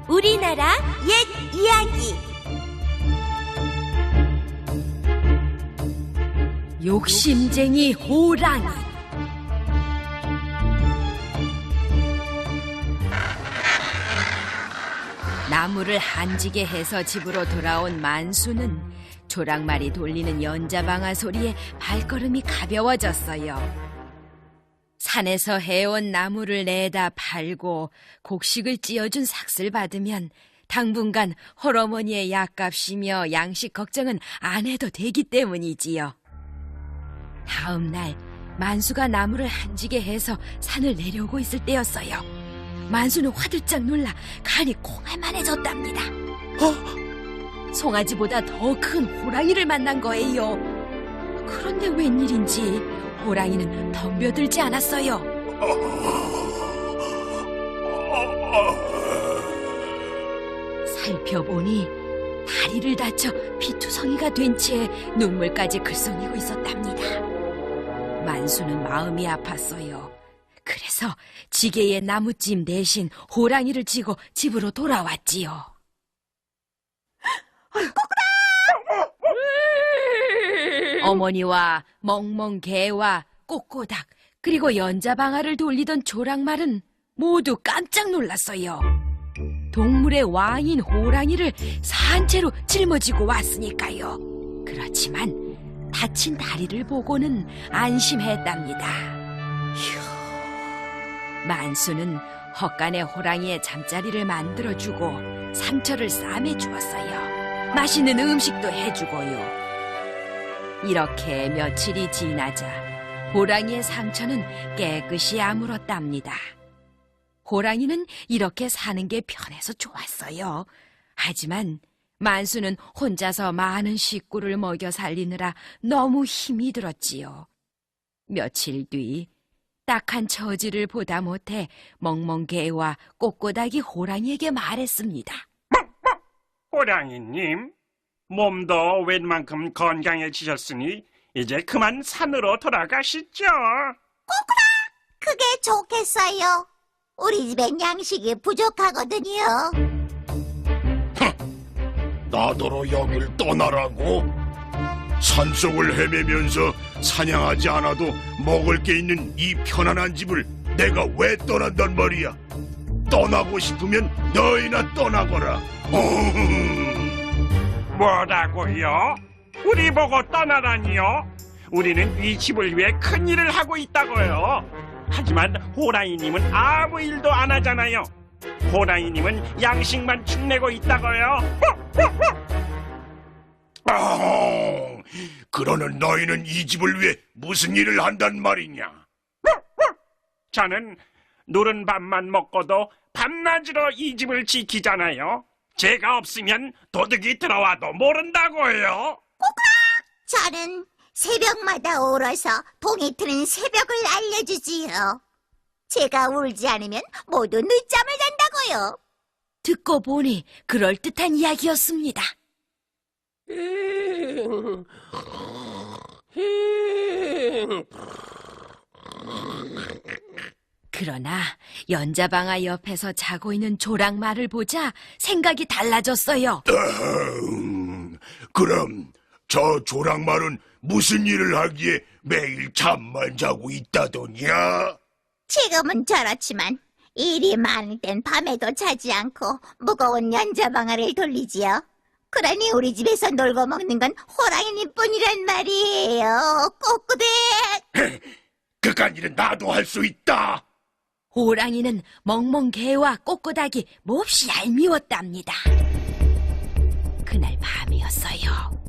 우리나라 옛 이야기. 욕심쟁이 호랑이. 나무를 한지게 해서 집으로 돌아온 만수는 조랑말이 돌리는 연자방아 소리에 발걸음이 가벼워졌어요. 산에서 해온 나무를 내다 팔고 곡식을 찧어준 삭슬 받으면 당분간 홀어머니의 약값이며 양식 걱정은 안 해도 되기 때문이지요. 다음 날 만수가 나무를 한지게 해서 산을 내려오고 있을 때였어요. 만수는 화들짝 놀라 간이 콩알만해졌답니다. 송아지보다 더 큰 호랑이를 만난 거예요. 그런데 웬일인지 호랑이는 덤벼들지 않았어요. 살펴보니 다리를 다쳐 피투성이가 된 채 눈물까지 글썽이고 있었답니다. 만수는 마음이 아팠어요. 그래서 지게의 나무찜 대신 호랑이를 쥐고 집으로 돌아왔지요. 어머니와 멍멍개와 꼬꼬닥 그리고 연자방아를 돌리던 조랑말은 모두 깜짝 놀랐어요. 동물의 왕인 호랑이를 산채로 짊어지고 왔으니까요. 그렇지만 다친 다리를 보고는 안심했답니다. 만수는 헛간에 호랑이의 잠자리를 만들어주고 상처를 싸매 주었어요. 맛있는 음식도 해주고요. 이렇게 며칠이 지나자 호랑이의 상처는 깨끗이 아물었답니다. 호랑이는 이렇게 사는 게 편해서 좋았어요. 하지만 만수는 혼자서 많은 식구를 먹여 살리느라 너무 힘이 들었지요. 며칠 뒤 딱한 처지를 보다 못해 멍멍개와 꼬꼬닥이 호랑이에게 말했습니다. 호랑이님, 몸도 웬만큼 건강해지셨으니 이제 그만 산으로 돌아가시죠. 그게 좋겠어요. 우리 집엔 양식이 부족하거든요. 나더러 여길 떠나라고? 산속을 헤매면서 사냥하지 않아도 먹을 게 있는 이 편안한 집을 내가 왜 떠난단 말이야? 떠나고 싶으면 너희나 떠나거라. 뭐라고요? 우리 보고 떠나라니요? 우리는 이 집을 위해 큰일을 하고 있다고요. 하지만 호랑이님은 아무 일도 안 하잖아요. 호랑이님은 양식만 축내고 있다고요. 그러는 너희는 이 집을 위해 무슨 일을 한단 말이냐? 저는 누른 밥만 먹고도 밤낮으로 이 집을 지키잖아요. 제가 없으면 도둑이 들어와도 모른다고요. 저는 새벽마다 울어서 동이 트는 새벽을 알려주지요. 제가 울지 않으면 모두 늦잠을 잔다고요. 듣고 보니 그럴듯한 이야기였습니다. 그러나 연자방아 옆에서 자고 있는 조랑말을 보자 생각이 달라졌어요. 그럼 저 조랑말은 무슨 일을 하기에 매일 잠만 자고 있다더냐? 지금은 저렇지만 일이 많을 땐 밤에도 자지 않고 무거운 연자방아를 돌리지요. 그러니 우리 집에서 놀고 먹는 건 호랑이님 뿐이란 말이에요. 꼬꾸댁! 그깟 일은 나도 할 수 있다. 호랑이는 멍멍개와 꼬꼬닥이 몹시 얄미웠답니다. 그날 밤이었어요.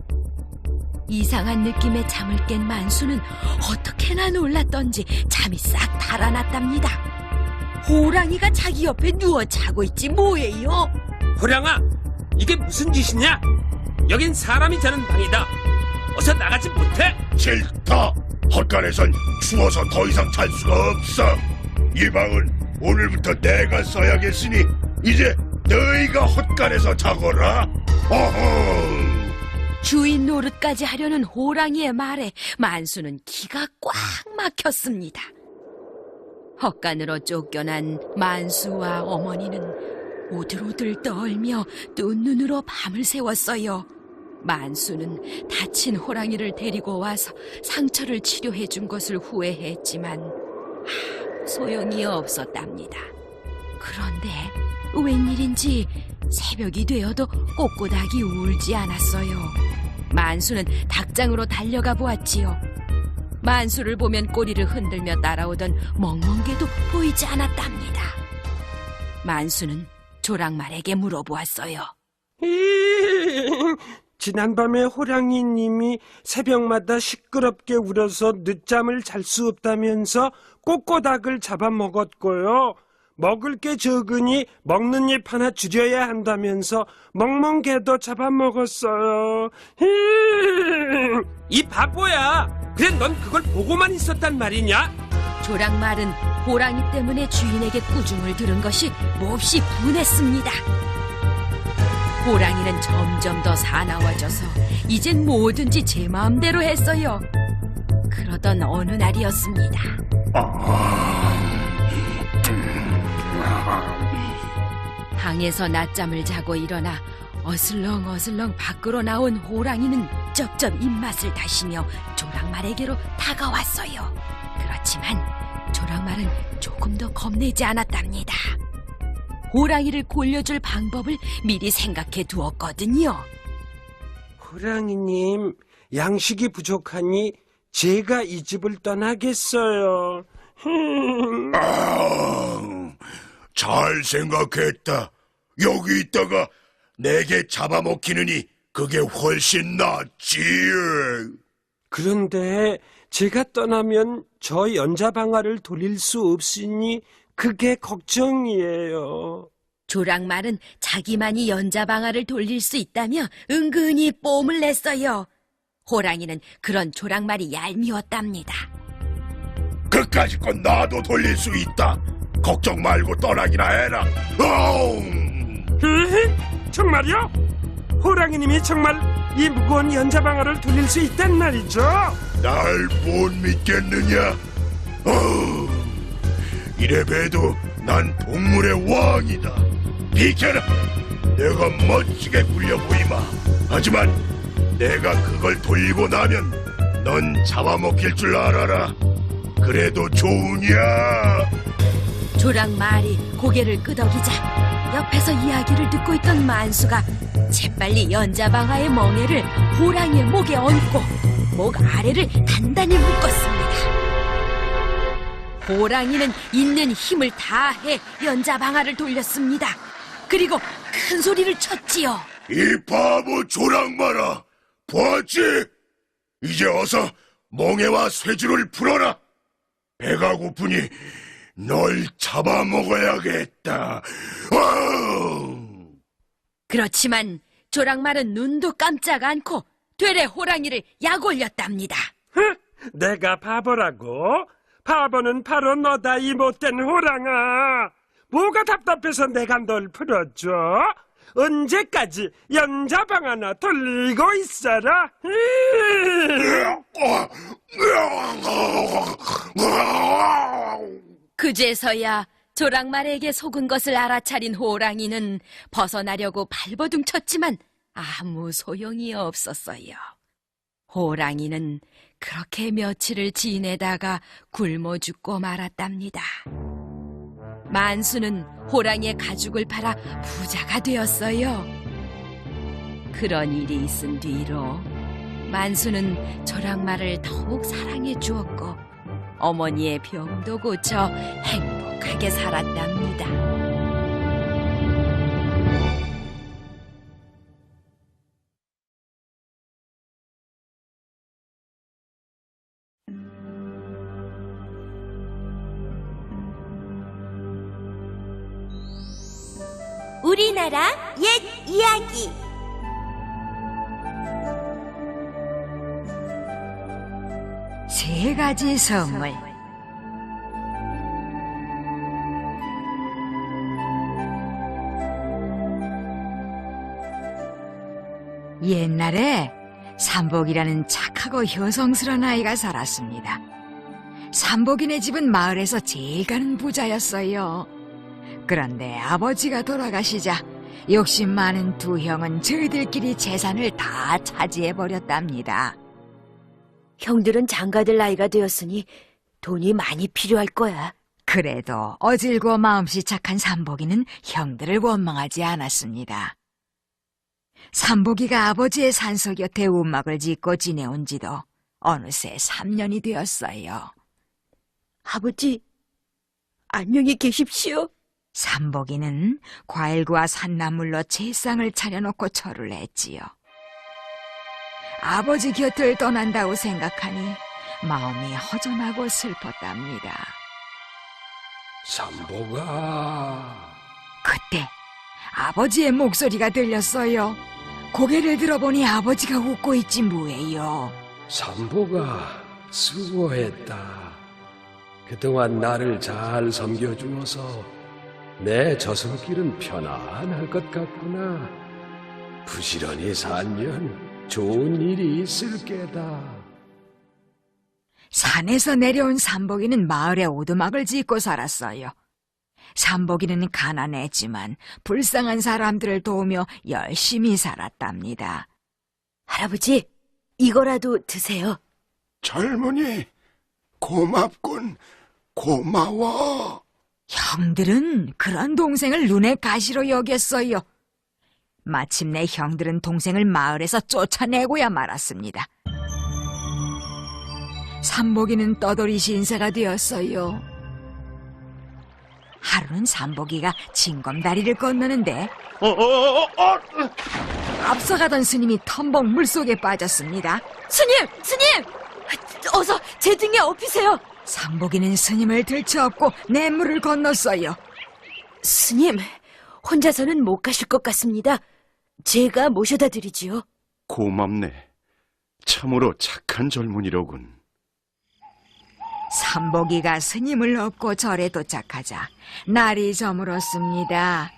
이상한 느낌에 잠을 깬 만수는 어떻게나 놀랐던지 잠이 싹 달아났답니다. 호랑이가 자기 옆에 누워 자고 있지 뭐예요? 호랑아, 이게 무슨 짓이냐? 여긴 사람이 자는 방이다. 어서 나가지 못해? 싫다. 헛간에선 추워서 더 이상 잘 수가 없어. 이 방은 오늘부터 내가 써야겠으니 이제 너희가 헛간에서 자거라. 어허. 주인 노릇까지 하려는 호랑이의 말에 만수는 기가 꽉 막혔습니다. 헛간으로 쫓겨난 만수와 어머니는 오들오들 떨며 뜬 눈으로 밤을 새웠어요. 만수는 다친 호랑이를 데리고 와서 상처를 치료해 준 것을 후회했지만 소용이 없었답니다. 그런데 웬일인지 새벽이 되어도 꼬꼬닥이 울지 않았어요. 만수는 닭장으로 달려가 보았지요. 만수를 보면 꼬리를 흔들며 따라오던 멍멍개도 보이지 않았답니다. 만수는 조랑말에게 물어보았어요. 지난밤에 호랑이님이 새벽마다 시끄럽게 울어서 늦잠을 잘 수 없다면서 꼬꼬닭을 잡아먹었고요. 먹을 게 적으니 먹는 잎 하나 줄여야 한다면서 멍멍개도 잡아먹었어요. 이 바보야. 그래 넌 그걸 보고만 있었단 말이냐? 조랑말은 호랑이 때문에 주인에게 꾸중을 들은 것이 몹시 분했습니다. 호랑이는 점점 더 사나워져서 이젠 뭐든지 제 마음대로 했어요. 그러던 어느 날이었습니다. 방에서 낮잠을 자고 일어나 어슬렁어슬렁 밖으로 나온 호랑이는 쩝쩝 입맛을 다시며 조랑말에게로 다가왔어요. 그렇지만 조랑말은 조금 더 겁내지 않았답니다. 호랑이를 골려줄 방법을 미리 생각해 두었거든요. 호랑이님, 양식이 부족하니 제가 이 집을 떠나겠어요. 잘 생각했다. 여기 있다가 내게 잡아먹히느니 그게 훨씬 낫지. 그런데 제가 떠나면 저 연자방아를 돌릴 수 없으니 그게 걱정이에요. 조랑말은 자기만이 연자방아를 돌릴 수 있다며 은근히 뽐을 냈어요. 호랑이는 그런 조랑말이 얄미웠답니다. 그까짓 건 나도 돌릴 수 있다. 걱정 말고 떠나기나 해라. 정말요? 호랑이님이 정말 이 무거운 연자방아를 돌릴 수 있단 말이죠? 날 못 믿겠느냐? 이래 봬도 난 동물의 왕이다. 비켜라. 내가 멋지게 굴려 보이마. 하지만 내가 그걸 돌리고 나면 넌 잡아먹힐 줄 알아라. 그래도 좋으냐? 조랑말이 고개를 끄덕이자 옆에서 이야기를 듣고 있던 만수가 재빨리 연자방아의 멍에를 호랑이의 목에 얹고 목 아래를 단단히 묶었습니다. 호랑이는 있는 힘을 다해 연자방아를 돌렸습니다. 그리고 큰 소리를 쳤지요. 이 바보 조랑말아, 보았지? 이제 어서 멍에와 쇠줄을 풀어라. 배가 고프니 널 잡아먹어야겠다. 그렇지만 조랑말은 눈도 깜짝 않고 되레 호랑이를 약 올렸답니다. 내가 바보라고? 바보는 바로 너다, 이 못된 호랑아. 뭐가 답답해서 내가 널 풀어줘? 언제까지 연자방 하나 돌리고 있어라? 그제서야 조랑말에게 속은 것을 알아차린 호랑이는 벗어나려고 발버둥 쳤지만 아무 소용이 없었어요. 호랑이는 그렇게 며칠을 지내다가 굶어 죽고 말았답니다. 만수는 호랑이의 가죽을 팔아 부자가 되었어요. 그런 일이 있은 뒤로 만수는 조랑말을 더욱 사랑해 주었고 어머니의 병도 고쳐 행복하게 살았답니다. 우리나라 옛 이야기. 세 가지 선물. 옛날에 삼복이라는 착하고 효성스러운 아이가 살았습니다. 삼복이네 집은 마을에서 제일 가는 부자였어요. 그런데 아버지가 돌아가시자 욕심 많은 두 형은 저희들끼리 재산을 다 차지해버렸답니다. 형들은 장가들 나이가 되었으니 돈이 많이 필요할 거야. 그래도 어질고 마음씨 착한 삼복이는 형들을 원망하지 않았습니다. 삼복이가 아버지의 산소 곁에 움막을 짓고 지내온 지도 어느새 3년이 되었어요. 아버지, 안녕히 계십시오. 삼복이는 과일과 산나물로 제상을 차려놓고 절을 했지요. 아버지 곁을 떠난다고 생각하니 마음이 허전하고 슬펐답니다. 삼복아, 그때 아버지의 목소리가 들렸어요. 고개를 들어보니 아버지가 웃고 있지 뭐예요. 삼복아, 수고했다. 그동안 나를 잘 섬겨주어서 내 저승길은 편안할 것 같구나. 부지런히 살면 좋은 일이 있을 게다. 산에서 내려온 삼복이는 마을에 오두막을 짓고 살았어요. 삼복이는 가난했지만 불쌍한 사람들을 도우며 열심히 살았답니다. 할아버지, 이거라도 드세요. 젊은이, 고맙군. 고마워. 형들은 그런 동생을 눈의 가시로 여겼어요. 마침내 형들은 동생을 마을에서 쫓아내고야 말았습니다. 삼복이는 떠돌이 신세가 되었어요. 하루는 삼복이가 징검다리를 건너는데 앞서가던 스님이 텀벅 물속에 빠졌습니다. 스님! 어서 제 등에 업히세요. 삼복이는 스님을 들쳐업고 냇물을 건넜어요. 스님, 혼자서는 못 가실 것 같습니다. 제가 모셔다 드리지요. 고맙네. 참으로 착한 젊은이로군. 삼복이가 스님을 업고 절에 도착하자 날이 저물었습니다.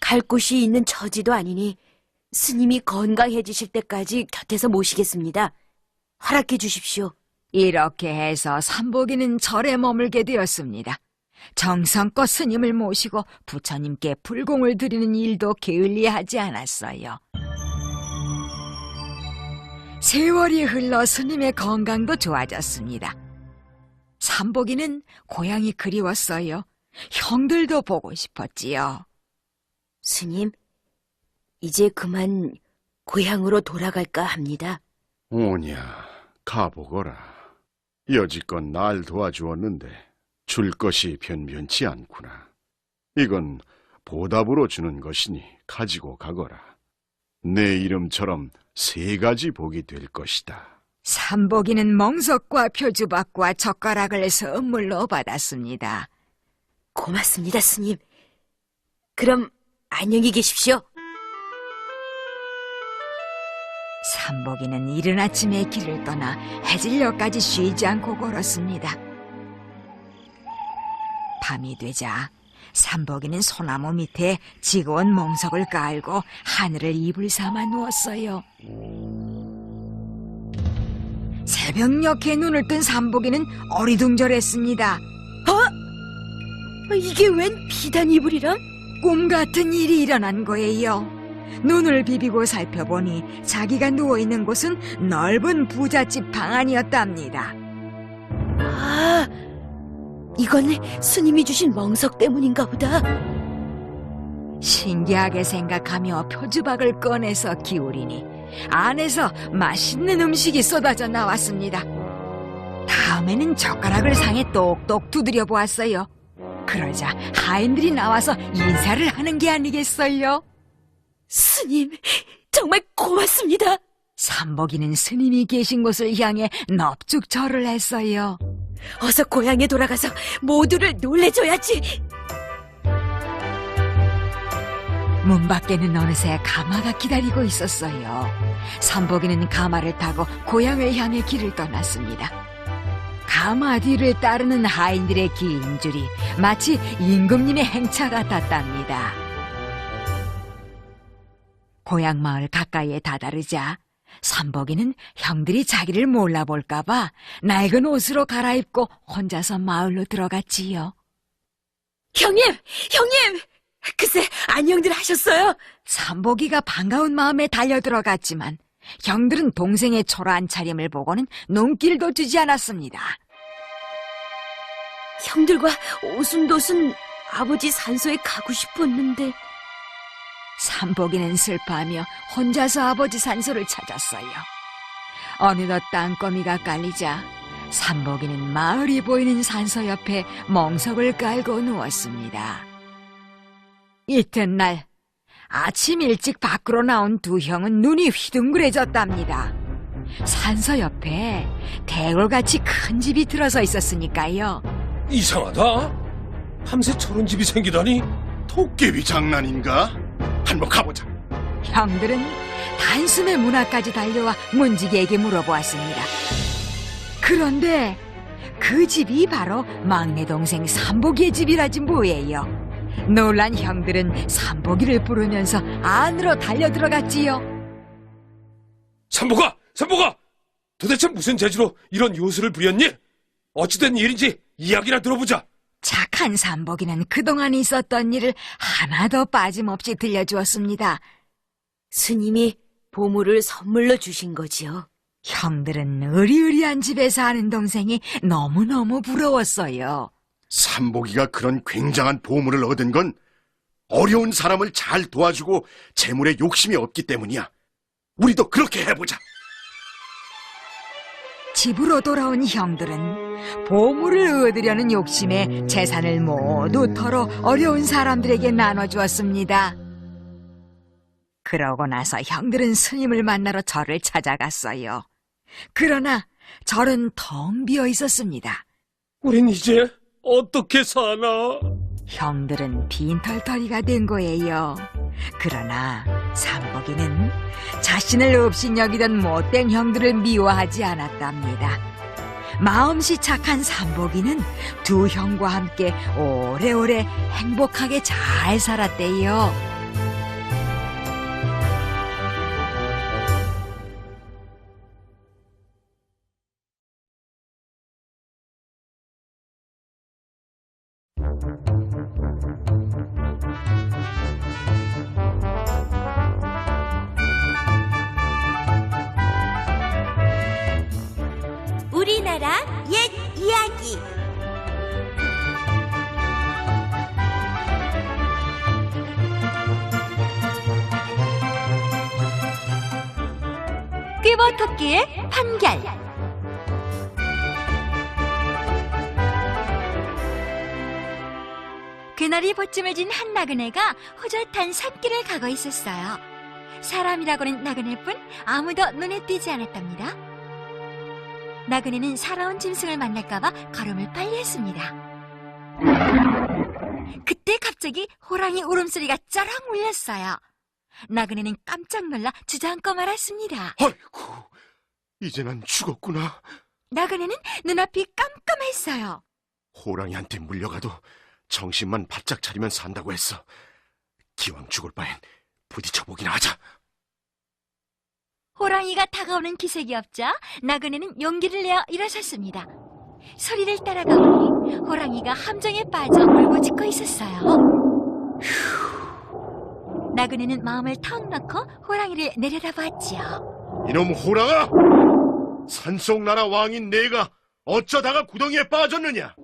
갈 곳이 있는 처지도 아니니 스님이 건강해지실 때까지 곁에서 모시겠습니다. 허락해 주십시오. 이렇게 해서 삼복이는 절에 머물게 되었습니다. 정성껏 스님을 모시고 부처님께 불공을 드리는 일도 게을리하지 않았어요. 세월이 흘러 스님의 건강도 좋아졌습니다. 삼복이는 고향이 그리웠어요. 형들도 보고 싶었지요. 스님, 이제 그만 고향으로 돌아갈까 합니다. 오냐, 가보거라. 여지껏 날 도와주었는데 줄 것이 변변치 않구나. 이건 보답으로 주는 것이니 가지고 가거라. 내 이름처럼 3가지 복이 될 것이다. 삼복이는 멍석과 표주박과 젓가락을 선물로 받았습니다. 고맙습니다, 스님. 그럼 안녕히 계십시오. 삼복이는 이른 아침에 길을 떠나 해질녘까지 쉬지 않고 걸었습니다. 밤이 되자 삼복이는 소나무 밑에 지거운 멍석을 깔고 하늘을 이불 삼아 누웠어요. 새벽녘에 눈을 뜬 삼복이는 어리둥절했습니다. 이게 웬 비단 이불이람? 꿈 같은 일이 일어난 거예요. 눈을 비비고 살펴보니 자기가 누워있는 곳은 넓은 부잣집 방 안이었답니다. 아, 이건 스님이 주신 멍석 때문인가 보다. 신기하게 생각하며 표주박을 꺼내서 기울이니 안에서 맛있는 음식이 쏟아져 나왔습니다. 다음에는 젓가락을 상에 똑똑 두드려 보았어요. 그러자 하인들이 나와서 인사를 하는 게 아니겠어요? 스님, 정말 고맙습니다. 삼복이는 스님이 계신 곳을 향해 넙죽 절을 했어요. 어서 고향에 돌아가서 모두를 놀래줘야지. 문 밖에는 어느새 가마가 기다리고 있었어요. 삼복이는 가마를 타고 고향을 향해 길을 떠났습니다. 가마 뒤를 따르는 하인들의 긴 줄이 마치 임금님의 행차 같았답니다. 고향 마을 가까이에 다다르자 삼복이는 형들이 자기를 몰라볼까봐 낡은 옷으로 갈아입고 혼자서 마을로 들어갔지요. 형님! 글쎄, 안녕들 하셨어요? 삼복이가 반가운 마음에 달려들어갔지만 형들은 동생의 초라한 차림을 보고는 눈길도 주지 않았습니다. 형들과 오순도순 아버지 산소에 가고 싶었는데. 삼복이는 슬퍼하며 혼자서 아버지 산소를 찾았어요. 어느덧 땅거미가 깔리자 삼복이는 마을이 보이는 산소 옆에 멍석을 깔고 누웠습니다. 이튿날 아침 일찍 밖으로 나온 두 형은 눈이 휘둥그레졌답니다. 산소 옆에 대골같이 큰 집이 들어서 있었으니까요. 이상하다. 밤새 저런 집이 생기다니. 도깨비 장난인가? 한번 가보자. 형들은 단숨에 문 앞까지 달려와 문지기에게 물어보았습니다. 그런데 그 집이 바로 막내 동생 삼복이의 집이라지 뭐예요. 놀란 형들은 삼복이를 부르면서 안으로 달려들어갔지요. 삼복아! 도대체 무슨 재주로 이런 요술을 부렸니? 어찌된 일인지 이야기나 들어보자. 착한 삼복이는 그동안 있었던 일을 하나도 빠짐없이 들려주었습니다. 스님이 보물을 선물로 주신 거지요. 형들은 의리의리한 집에 사는 동생이 너무너무 부러웠어요. 삼복이가 그런 굉장한 보물을 얻은 건 어려운 사람을 잘 도와주고 재물에 욕심이 없기 때문이야. 우리도 그렇게 해보자. 집으로 돌아온 형들은 보물을 얻으려는 욕심에 재산을 모두 털어 어려운 사람들에게 나눠주었습니다. 그러고 나서 형들은 스님을 만나러 절을 찾아갔어요. 그러나 절은 텅 비어 있었습니다. 우린 이제 어떻게 사나? 형들은 빈털터리가 된 거예요. 그러나 삼복이는 자신을 없인 여기던 못된 형들을 미워하지 않았답니다. 마음씨 착한 삼복이는 두 형과 함께 오래오래 행복하게 잘 살았대요. 우리나라 옛 이야기. 꾀버터기의 판결. 그날이 보쯤을 진 한 나그네가 호젓한 산길을 가고 있었어요. 사람이라고는 나그네뿐 아무도 눈에 띄지 않았답니다. 나그네는 살아온 짐승을 만날까봐 걸음을 빨리 했습니다. 그때 갑자기 호랑이 울음소리가 쩌렁 울렸어요. 나그네는 깜짝 놀라 주저앉고 말았습니다. 아이고, 이제 난 죽었구나. 나그네는 눈앞이 깜깜했어요. 호랑이한테 물려가도 정신만 바짝 차리면 산다고 했어. 기왕 죽을 바엔 부딪혀보기나 하자. 호랑이가 다가오는 기색이 없자 나그네는 용기를 내어 일어섰습니다. 소리를 따라가보니 호랑이가 함정에 빠져 울부짖고 있었어요. 나그네는 마음을 턱 놓고 호랑이를 내려다보았지요. 이놈 호랑아! 산속나라 왕인 내가 어쩌다가 구덩이에 빠졌느냐?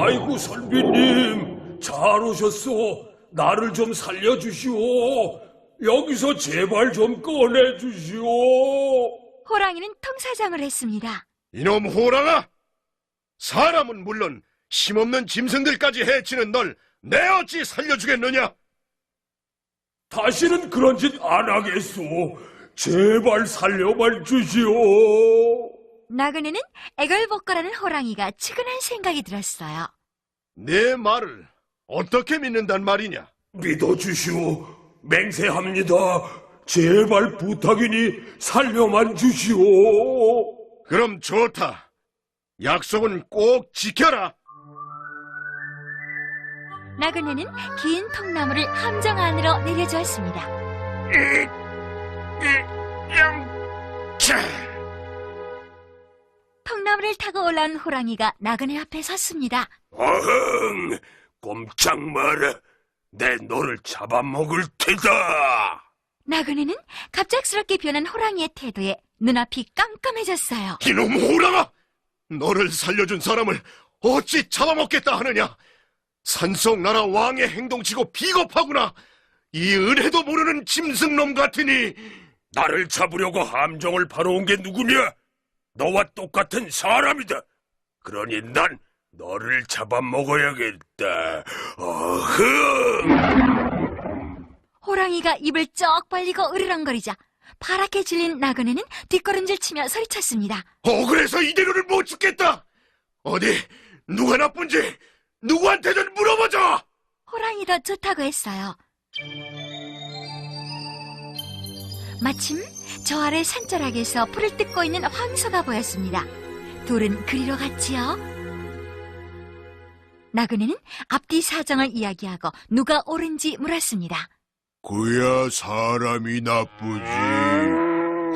아이고 선비님, 잘 오셨소. 나를 좀 살려주시오. 여기서 제발 좀 꺼내주시오. 호랑이는 통사정을 했습니다. 이놈 호랑아! 사람은 물론 힘없는 짐승들까지 해치는 널 내 어찌 살려주겠느냐? 다시는 그런 짓 안 하겠소. 제발 살려만 주시오. 나그네는 애걸복걸하는 호랑이가 측은한 생각이 들었어요. 내 말을 어떻게 믿는단 말이냐? 믿어주시오. 맹세합니다. 제발 부탁이니 살려만 주시오. 그럼 좋다. 약속은 꼭 지켜라. 나그네는 긴 통나무를 함정 안으로 내려주었습니다. 통나무를 타고 올라온 호랑이가 나그네 앞에 섰습니다. 어흥, 꼼짝 마라. 내 너를 잡아먹을 테다. 나그네는 갑작스럽게 변한 호랑이의 태도에 눈앞이 깜깜해졌어요. 이놈 호랑아! 너를 살려준 사람을 어찌 잡아먹겠다 하느냐? 산속나라 왕의 행동치고 비겁하구나. 이 은혜도 모르는 짐승놈 같으니. 나를 잡으려고 함정을 바로온 게 누구냐? 너와 똑같은 사람이다. 그러니 난 너를 잡아먹어야겠다. 어흥! 호랑이가 입을 쩍 벌리고 으르렁거리자 파랗게 질린 나그네는 뒷걸음질 치며 소리쳤습니다. 억울해서 이대로는 못 죽겠다. 어디 누가 나쁜지 누구한테든 물어보자. 호랑이도 좋다고 했어요. 마침 저 아래 산자락에서 풀을 뜯고 있는 황소가 보였습니다. 둘은 그리로 갔지요. 나그네는 앞뒤 사정을 이야기하고 누가 옳은지 물었습니다. 그야 사람이 나쁘지.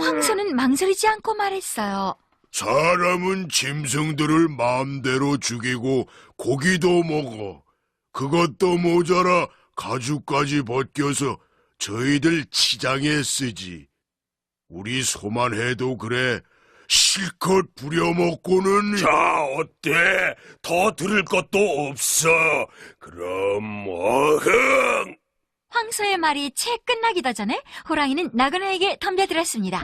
황소는 망설이지 않고 말했어요. 사람은 짐승들을 마음대로 죽이고 고기도 먹어. 그것도 모자라 가죽까지 벗겨서 저희들 치장에 쓰지. 우리 소만 해도 그래. 실컷 부려먹고는. 자, 어때? 더 들을 것도 없어. 그럼 어흥! 황소의 말이 채 끝나기도 전에 호랑이는 나그네에게 덤벼들었습니다.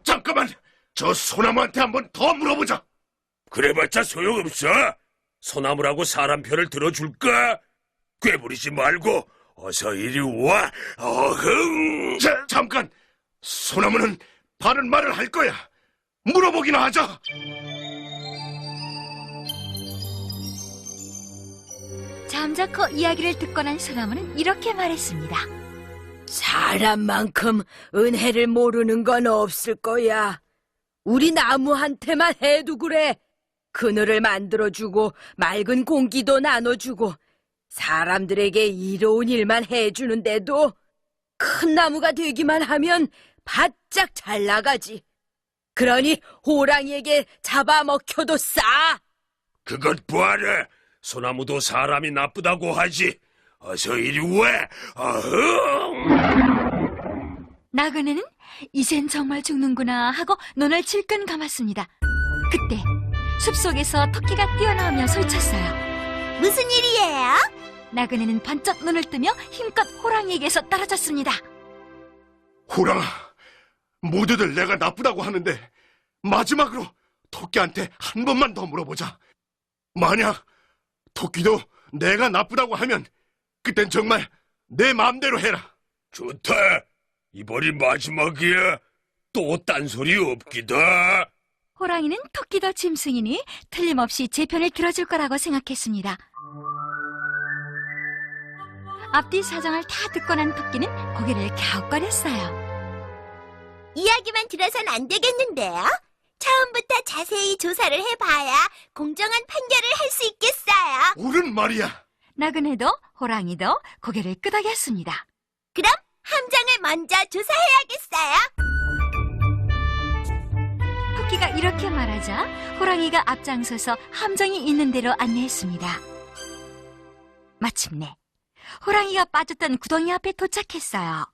잠깐만! 저 소나무한테 한번 더 물어보자! 그래봤자 소용없어! 소나무라고 사람 편을 들어줄까? 꾀부리지 말고 어서 이리 와! 어흥! 잠깐! 소나무는 바른 말을 할 거야! 물어보기나 하자! 잠자코 이야기를 듣고 난 소나무는 이렇게 말했습니다. 사람만큼 은혜를 모르는 건 없을 거야. 우리 나무한테만 해도 그래. 그늘을 만들어주고 맑은 공기도 나눠주고 사람들에게 이로운 일만 해주는데도 큰 나무가 되기만 하면 바짝 잘 나가지. 그러니 호랑이에게 잡아먹혀도 싸. 그것 봐라! 소나무도 사람이 나쁘다고 하지. 어서 이리 와. 어흥! 나그네는 이젠 정말 죽는구나 하고 눈을 질끈 감았습니다. 그때 숲속에서 토끼가 뛰어나오며 소리쳤어요. 무슨 일이에요? 나그네는 번쩍 눈을 뜨며 힘껏 호랑이에게서 떨어졌습니다. 호랑아, 모두들 내가 나쁘다고 하는데 마지막으로 토끼한테 한 번만 더 물어보자. 만약 토끼도 내가 나쁘다고 하면 그땐 정말 내 마음대로 해라. 좋다. 이번이 마지막이야. 또 딴소리 없기다. 호랑이는 토끼도 짐승이니 틀림없이 제 편을 들어줄 거라고 생각했습니다. 앞뒤 사정을 다 듣고 난 토끼는 고개를 갸웃거렸어요. 이야기만 들어선 안 되겠는데요? 처음부터 자세히 조사를 해봐야 공정한 판결을 할 수 있겠어요. 옳은 말이야. 나그네도 호랑이도 고개를 끄덕였습니다. 그럼 함정을 먼저 조사해야겠어요. 토끼가 이렇게 말하자 호랑이가 앞장서서 함정이 있는 대로 안내했습니다. 마침내 호랑이가 빠졌던 구덩이 앞에 도착했어요.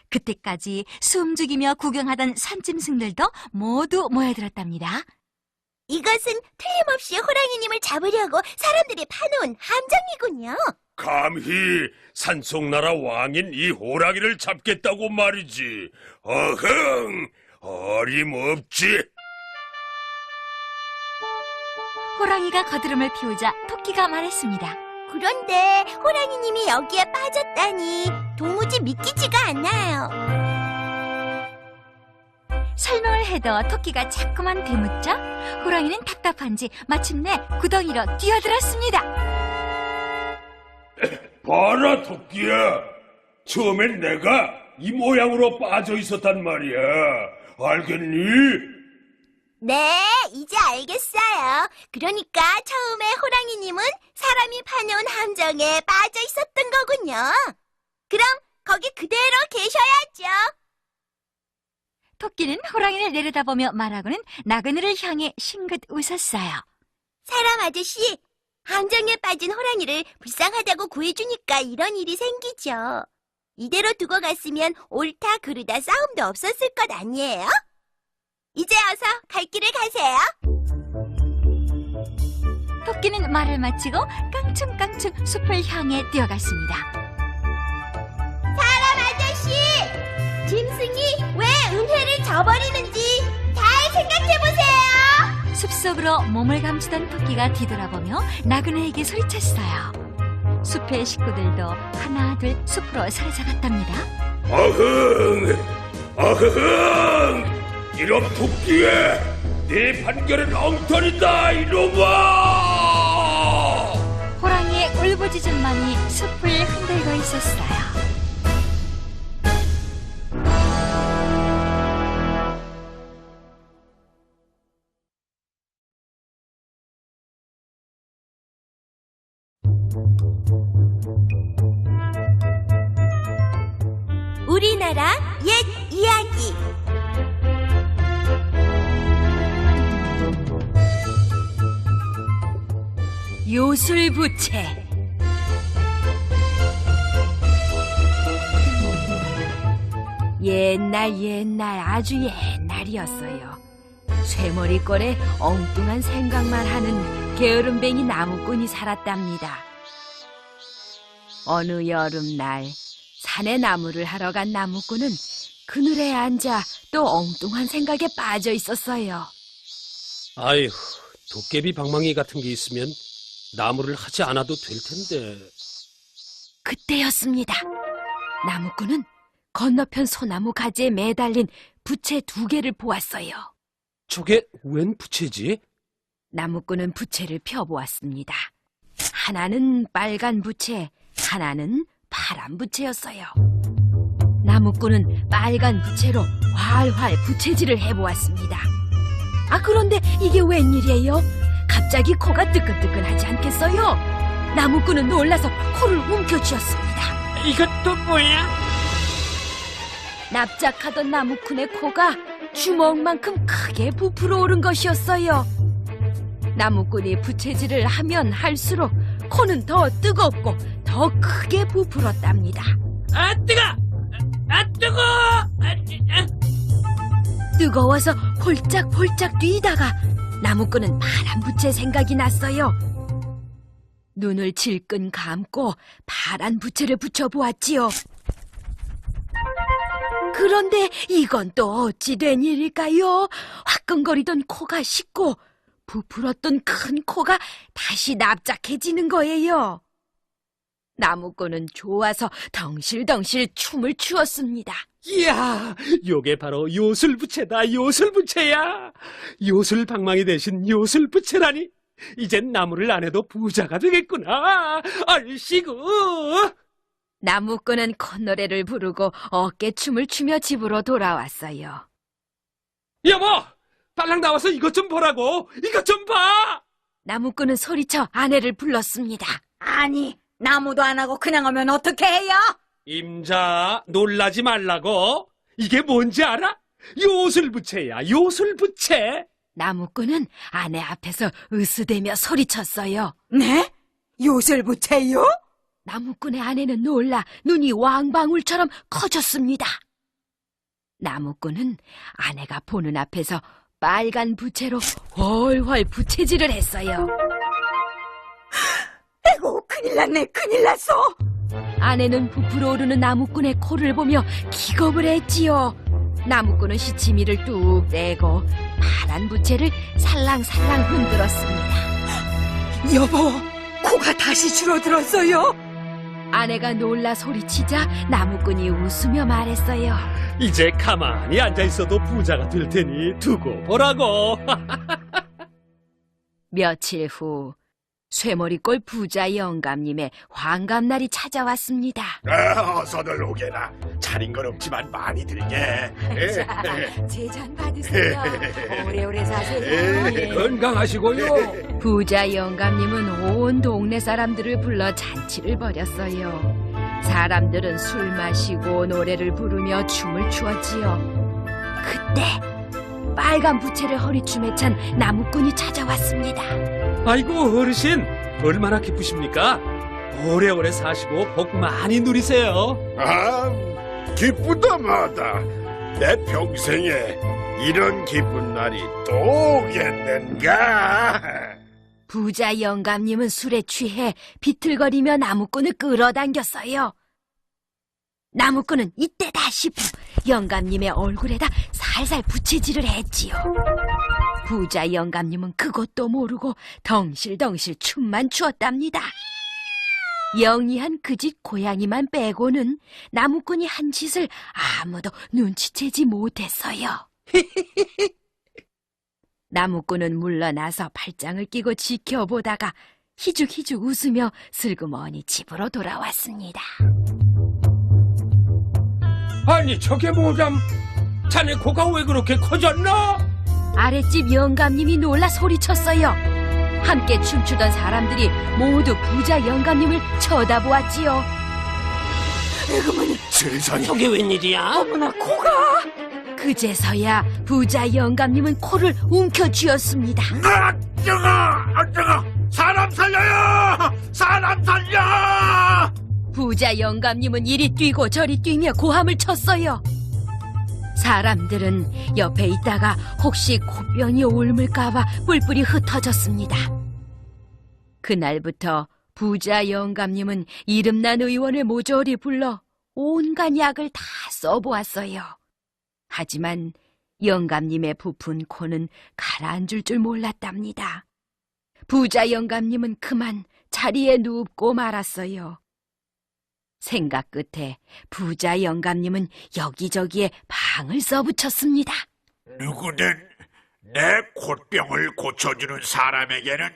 그때까지 숨죽이며 구경하던 산짐승들도 모두 모여들었답니다. 이것은 틀림없이 호랑이님을 잡으려고 사람들이 파놓은 함정이군요. 감히 산속나라 왕인 이 호랑이를 잡겠다고 말이지. 어흥! 어림없지. 호랑이가 거드름을 피우자 토끼가 말했습니다. 그런데 호랑이님이 여기에 빠졌다니 도무지 믿기지가 않아요. 설명을 해도 토끼가 자꾸만 되묻자 호랑이는 답답한지 마침내 구덩이로 뛰어들었습니다. 봐라, 토끼야. 처음엔 내가 이 모양으로 빠져 있었단 말이야. 알겠니? 네, 이제 알겠어요. 그러니까 처음에 호랑이님은 사람이 파놓은 함정에 빠져 있었던 거군요. 그럼 거기 그대로 계셔야죠. 토끼는 호랑이를 내려다보며 말하고는 나그네를 향해 싱긋 웃었어요. 사람 아저씨, 함정에 빠진 호랑이를 불쌍하다고 구해주니까 이런 일이 생기죠. 이대로 두고 갔으면 옳다 그르다 싸움도 없었을 것 아니에요? 이제 어서 갈 길을 가세요. 토끼는 말을 마치고 깡충깡충 숲을 향해 뛰어갔습니다. 사람 아저씨, 짐승이 왜 은혜를 저버리는지 잘 생각해보세요. 숲속으로 몸을 감추던 토끼가 뒤돌아보며 나그네에게 소리쳤어요. 숲의 식구들도 하나 둘 숲으로 사라져갔답니다. 어흥! 어흥! 이런 토끼에 네 판결은 엉터리다 이놈아! 호랑이의 울부짖음만이 숲을 흔들고 있었어요. 우리나라 옛 이야기. 요술부채. 옛날 아주 옛날이었어요. 쇠머리꼴에 엉뚱한 생각만 하는 게으름뱅이 나무꾼이 살았답니다. 어느 여름날 산에 나무를 하러 간 나무꾼은 그늘에 앉아 또 엉뚱한 생각에 빠져 있었어요. 아이고, 도깨비 방망이 같은 게 있으면 나무를 하지 않아도 될 텐데. 그때였습니다. 나무꾼은 건너편 소나무 가지에 매달린 부채 2개를 보았어요. 저게 웬 부채지? 나무꾼은 부채를 펴보았습니다. 하나는 빨간 부채, 하나는 파란 부채였어요. 나무꾼은 빨간 부채로 활활 부채질을 해보았습니다. 그런데 이게 웬일이에요? 갑자기 코가 뜨끈뜨끈하지 않겠어요? 나무꾼은 놀라서 코를 움켜쥐었습니다. 이것 또 뭐야? 납작하던 나무꾼의 코가 주먹만큼 크게 부풀어 오른 것이었어요. 나무꾼이 부채질을 하면 할수록 코는 더 뜨겁고 더 크게 부풀었답니다. 아, 뜨거! 아, 뜨거! 뜨거워서 폴짝폴짝 뛰다가 나무꾼은 파란 부채 생각이 났어요. 눈을 질끈 감고 파란 부채를 붙여보았지요. 그런데 이건 또 어찌 된 일일까요? 화끈거리던 코가 식고 부풀었던 큰 코가 다시 납작해지는 거예요. 나무꾼은 좋아서 덩실덩실 춤을 추었습니다. 이야, 요게 바로 요술부채다, 요술부채야. 요술 방망이 대신 요술부채라니. 이젠 나무를 안 해도 부자가 되겠구나. 얼씨구. 나무꾼은 콧노래를 부르고 어깨춤을 추며 집으로 돌아왔어요. 여보, 빨랑 나와서 이것 좀 보라고. 이것 좀 봐. 나무꾼은 소리쳐 아내를 불렀습니다. 아니, 나무도 안 하고 그냥 오면 어떻게 해요? 임자, 놀라지 말라고. 이게 뭔지 알아? 요술부채야, 요술부채. 나무꾼은 아내 앞에서 으스대며 소리쳤어요. 네? 요술부채요? 나무꾼의 아내는 놀라 눈이 왕방울처럼 커졌습니다. 나무꾼은 아내가 보는 앞에서 빨간 부채로 훨훨 부채질을 했어요. 에고, 큰일 났네, 큰일 났어. 아내는 부풀어 오르는 나무꾼의 코를 보며 기겁을 했지요. 나무꾼은 시치미를 뚝 떼고 파란 부채를 살랑살랑 흔들었습니다. 여보, 코가 다시 줄어들었어요. 아내가 놀라 소리치자 나무꾼이 웃으며 말했어요. 이제 가만히 앉아있어도 부자가 될 테니 두고 보라고. 며칠 후 쇠머리꼴 부자 영감님의 환갑날이 찾아왔습니다. 어서들 오게나. 차린 건 없지만 많이 들게. 제 잔 받으세요. 오래오래 사세요. 건강하시고요. 부자 영감님은 온 동네 사람들을 불러 잔치를 벌였어요. 사람들은 술 마시고 노래를 부르며 춤을 추었지요. 그때 빨간 부채를 허리춤에 찬 나무꾼이 찾아왔습니다. 아이고 어르신 얼마나 기쁘십니까? 오래오래 사시고 복 많이 누리세요. 아, 기쁘다 마다. 내 평생에 이런 기쁜 날이 또 오겠는가? 부자 영감님은 술에 취해 비틀거리며 나무꾼을 끌어당겼어요. 나무꾼은 이때다 싶어 영감님의 얼굴에다 살살 부채질을 했지요. 부자 영감님은 그것도 모르고 덩실덩실 춤만 추었답니다. 영리한 그 집 고양이만 빼고는 나무꾼이 한 짓을 아무도 눈치채지 못했어요. 나무꾼은 물러나서 팔짱을 끼고 지켜보다가 희죽희죽 웃으며 슬그머니 집으로 돌아왔습니다. 아니 저게 뭐람? 자네 코가 왜 그렇게 커졌나? 아랫집 영감님이 놀라 소리쳤어요. 함께 춤추던 사람들이 모두 부자 영감님을 쳐다보았지요. 세상에. 저게 웬일이야? 그제서야 부자 영감님은 코를 움켜쥐었습니다. 사람 살려요! 사람 살려! 부자 영감님은 이리 뛰고 저리 뛰며 고함을 쳤어요. 사람들은 옆에 있다가 혹시 코병이 옮을까봐 뿔뿔이 흩어졌습니다. 그날부터 부자 영감님은 이름난 의원을 모조리 불러 온갖 약을 다 써보았어요. 하지만 영감님의 부푼 코는 가라앉을 줄 몰랐답니다. 부자 영감님은 그만 자리에 눕고 말았어요. 생각 끝에 부자 영감님은 여기저기에 방을 써붙였습니다. 누구든 내 콧병을 고쳐주는 사람에게는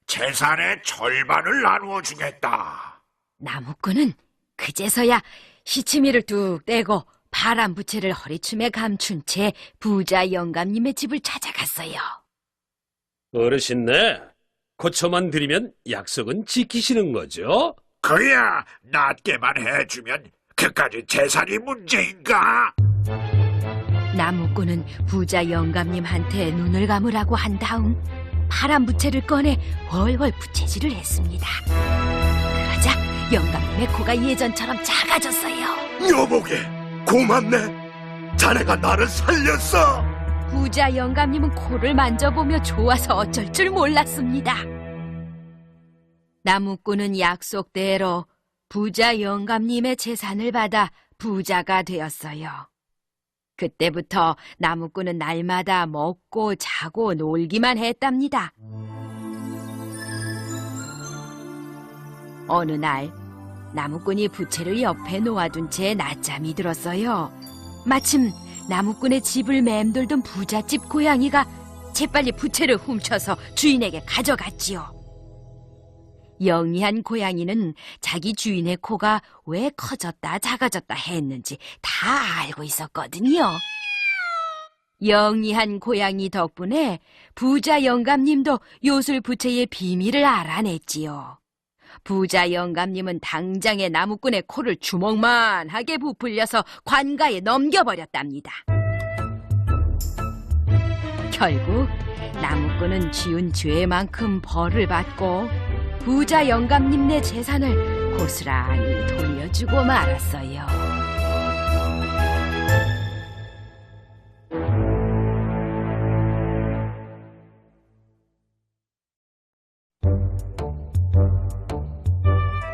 재산의 절반을 나누어 주겠다. 나무꾼은 그제서야 시치미를 뚝 떼고 파란 부채를 허리춤에 감춘 채 부자 영감님의 집을 찾아갔어요. 어르신네 고쳐만 드리면 약속은 지키시는 거죠? 그야 낫게만 해주면 그까지 재산이 문제인가? 나무꾼은 부자 영감님한테 눈을 감으라고 한 다음 파란 부채를 꺼내 훨훨 부채질을 했습니다. 그러자 영감님의 코가 예전처럼 작아졌어요. 여보게 고맙네. 자네가 나를 살렸어. 부자 영감님은 코를 만져보며 좋아서 어쩔 줄 몰랐습니다. 나무꾼은 약속대로 부자 영감님의 재산을 받아 부자가 되었어요. 그때부터 나무꾼은 날마다 먹고 자고 놀기만 했답니다. 어느 날 나무꾼이 부채를 옆에 놓아둔 채 낮잠이 들었어요. 마침 나무꾼의 집을 맴돌던 부잣집 고양이가 재빨리 부채를 훔쳐서 주인에게 가져갔지요. 영리한 고양이는 자기 주인의 코가 왜 커졌다 작아졌다 했는지 다 알고 있었거든요. 영리한 고양이 덕분에 부자 영감님도 요술 부채의 비밀을 알아냈지요. 부자 영감님은 당장에 나무꾼의 코를 주먹만하게 부풀려서 관가에 넘겨버렸답니다. 결국 나무꾼은 지은 죄만큼 벌을 받고 부자 영감님네 재산을 고스란히 돌려주고 말았어요.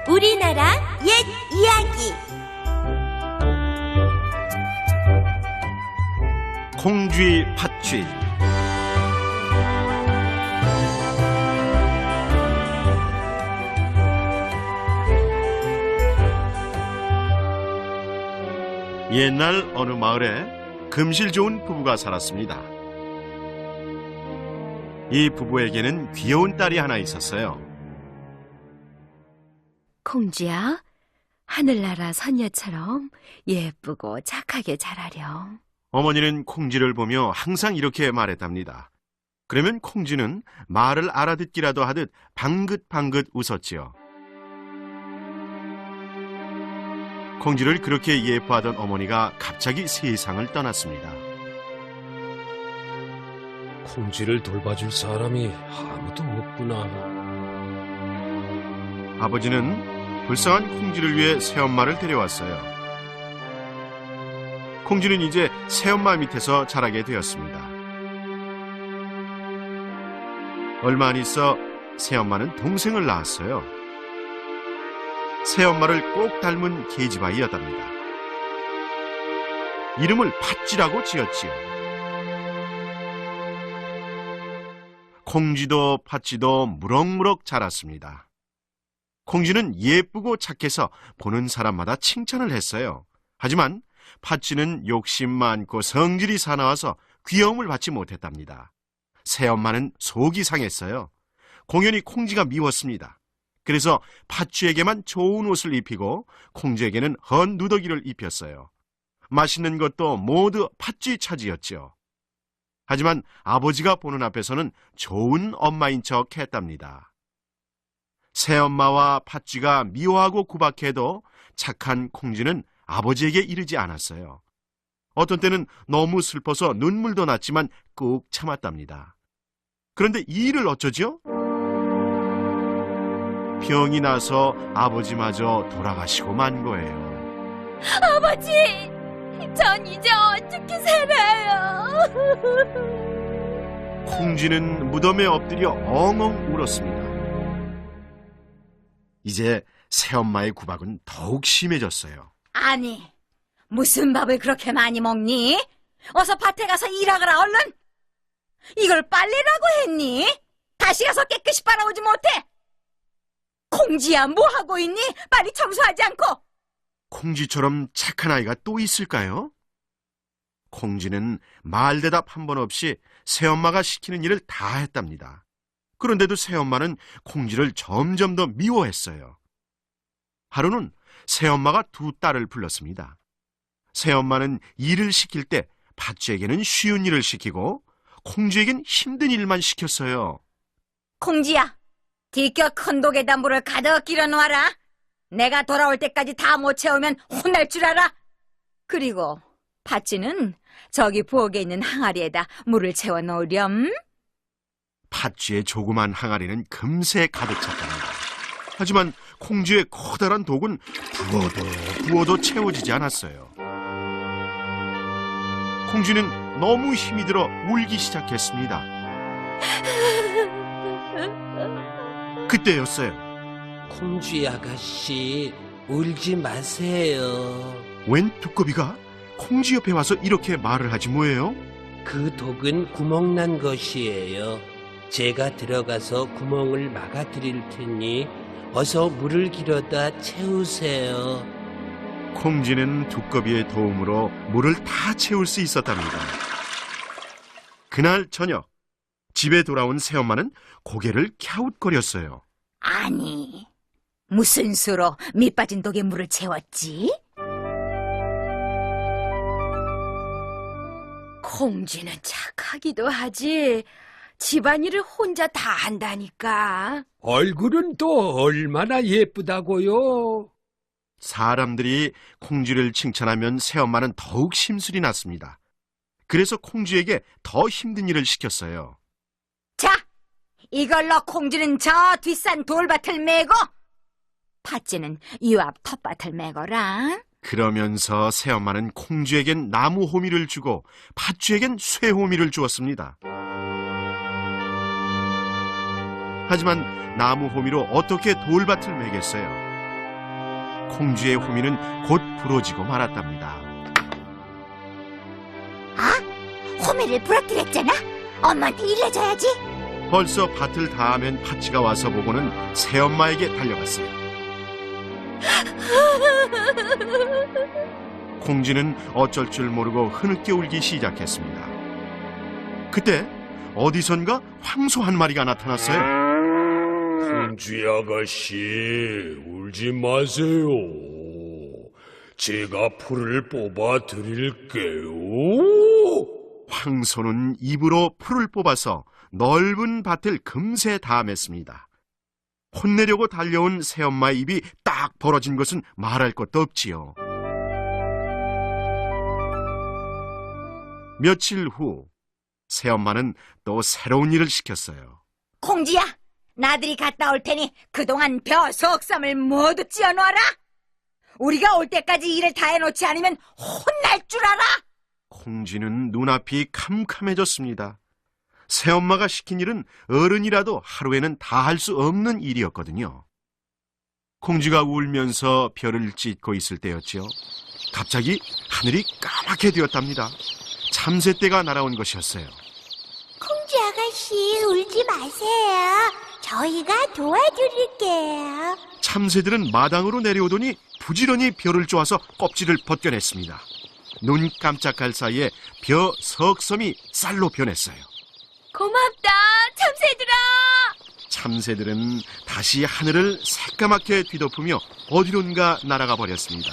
우리나라 옛 이야기. 콩쥐 팥쥐. 옛날 어느 마을에 금실 좋은 부부가 살았습니다. 이 부부에게는 귀여운 딸이 하나 있었어요. 콩쥐야, 하늘나라 선녀처럼 예쁘고 착하게 자라렴. 어머니는 콩쥐를 보며 항상 이렇게 말했답니다. 그러면 콩쥐는 말을 알아듣기라도 하듯 방긋방긋 웃었지요. 콩쥐를 그렇게 예뻐하던 어머니가 갑자기 세상을 떠났습니다. 콩쥐를 돌봐줄 사람이 아무도 없구나. 아버지는 불쌍한 콩쥐를 위해 새엄마를 데려왔어요. 콩쥐는 이제 새엄마 밑에서 자라게 되었습니다. 얼마 안 있어 새엄마는 동생을 낳았어요. 새엄마를 꼭 닮은 계집아이였답니다. 이름을 팥쥐라고 지었지요. 콩쥐도 팥쥐도 무럭무럭 자랐습니다. 콩쥐는 예쁘고 착해서 보는 사람마다 칭찬을 했어요. 하지만 팥쥐는 욕심 많고 성질이 사나워서 귀여움을 받지 못했답니다. 새엄마는 속이 상했어요. 공연히 콩쥐가 미웠습니다. 그래서 팥쥐에게만 좋은 옷을 입히고 콩쥐에게는 헌 누더기를 입혔어요. 맛있는 것도 모두 팥쥐 차지였죠. 하지만 아버지가 보는 앞에서는 좋은 엄마인 척 했답니다. 새엄마와 팥쥐가 미워하고 구박해도 착한 콩쥐는 아버지에게 이르지 않았어요. 어떤 때는 너무 슬퍼서 눈물도 났지만 꾹 참았답니다. 그런데 이 일을 어쩌죠? 병이 나서 아버지마저 돌아가시고 만 거예요. 아버지, 전 이제 어떻게 살아요? 콩쥐는 무덤에 엎드려 엉엉 울었습니다. 이제 새엄마의 구박은 더욱 심해졌어요. 아니, 무슨 밥을 그렇게 많이 먹니? 어서 밭에 가서 일하거라, 얼른! 이걸 빨래라고 했니? 다시 가서 깨끗이 빨아오지 못해? 콩쥐야, 뭐 하고 있니? 빨리 청소하지 않고! 콩쥐처럼 착한 아이가 또 있을까요? 콩쥐는 말대답 한 번 없이 새엄마가 시키는 일을 다 했답니다. 그런데도 새엄마는 콩쥐를 점점 더 미워했어요. 하루는 새엄마가 두 딸을 불렀습니다. 새엄마는 일을 시킬 때 팥쥐에게는 쉬운 일을 시키고 콩쥐에겐 힘든 일만 시켰어요. 콩쥐야, 뒤껴 큰 독에다 물을 가득 끼려 놓아라. 내가 돌아올 때까지 다 못 채우면 혼날 줄 알아. 그리고 팥쥐는 저기 부엌에 있는 항아리에다 물을 채워 놓으렴. 팥쥐의 조그만 항아리는 금세 가득 찼답니다. 하지만 콩쥐의 커다란 독은 부어도 채워지지 않았어요. 콩쥐는 너무 힘이 들어 울기 시작했습니다. 그때였어요. 콩쥐 아가씨, 울지 마세요. 웬 두꺼비가 콩쥐 옆에 와서 이렇게 말을 하지 뭐예요? 그 독은 구멍난 것이에요. 제가 들어가서 구멍을 막아드릴 테니 어서 물을 길어다 채우세요. 콩쥐는 두꺼비의 도움으로 물을 다 채울 수 있었답니다. 그날 저녁, 집에 돌아온 새엄마는 고개를 갸웃거렸어요. 아니, 무슨 수로 밑빠진 독에 물을 채웠지? 콩쥐는 착하기도 하지. 집안일을 혼자 다 한다니까. 얼굴은 또 얼마나 예쁘다고요? 사람들이 콩쥐를 칭찬하면 새엄마는 더욱 심술이 났습니다. 그래서 콩쥐에게 더 힘든 일을 시켰어요. 자, 이걸로 콩쥐는 저 뒷산 돌밭을 메고 팥쥐는 이 앞 텃밭을 메거라. 그러면서 새엄마는 콩쥐에겐 나무 호미를 주고 팥쥐에겐 쇠 호미를 주었습니다. 하지만 나무 호미로 어떻게 돌밭을 매겠어요? 콩쥐의 호미는 곧 부러지고 말았답니다. 아? 호미를 부러뜨렸잖아? 엄마한테 일러줘야지. 벌써 밭을 다 하면 팥쥐가 와서 보고는 새엄마에게 달려갔어요. 콩쥐는 어쩔 줄 모르고 흐느껴 울기 시작했습니다. 그때 어디선가 황소 한 마리가 나타났어요. 콩쥐 아가씨, 울지 마세요. 제가 풀을 뽑아 드릴게요. 황소는 입으로 풀을 뽑아서 넓은 밭을 금세 다 맸습니다. 혼내려고 달려온 새엄마의 입이 딱 벌어진 것은 말할 것도 없지요. 며칠 후 새엄마는 또 새로운 일을 시켰어요. 콩지야, 나들이 갔다 올 테니 그동안 벼, 석삼을 모두 찧어놓아라. 우리가 올 때까지 일을 다 해놓지 않으면 혼날 줄 알아. 콩쥐는 눈앞이 캄캄해졌습니다. 새엄마가 시킨 일은 어른이라도 하루에는 다 할 수 없는 일이었거든요. 콩쥐가 울면서 벼를 찢고 있을 때였지요. 갑자기 하늘이 까맣게 되었답니다. 참새떼가 날아온 것이었어요. 콩쥐 아가씨, 울지 마세요. 저희가 도와드릴게요. 참새들은 마당으로 내려오더니 부지런히 벼를 쪼아서 껍질을 벗겨냈습니다. 눈 깜짝할 사이에 벼 석섬이 쌀로 변했어요. 고맙다, 참새들아. 참새들은 다시 하늘을 새까맣게 뒤덮으며 어디론가 날아가 버렸습니다.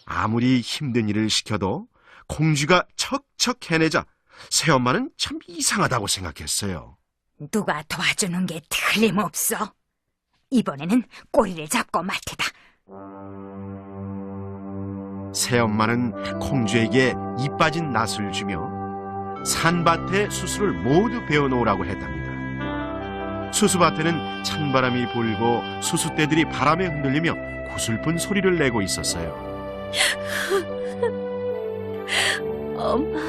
아무리 힘든 일을 시켜도 콩쥐가 척척 해내자 새엄마는 참 이상하다고 생각했어요. 누가 도와주는 게 틀림없어. 이번에는 꼬리를 잡고 말 테다. 새엄마는 콩쥐에게 이 빠진 낫을 주며 산밭에 수수를 모두 베어놓으라고 했답니다. 수수밭에는 찬바람이 불고 수수떼들이 바람에 흔들리며 구슬픈 소리를 내고 있었어요. 엄마,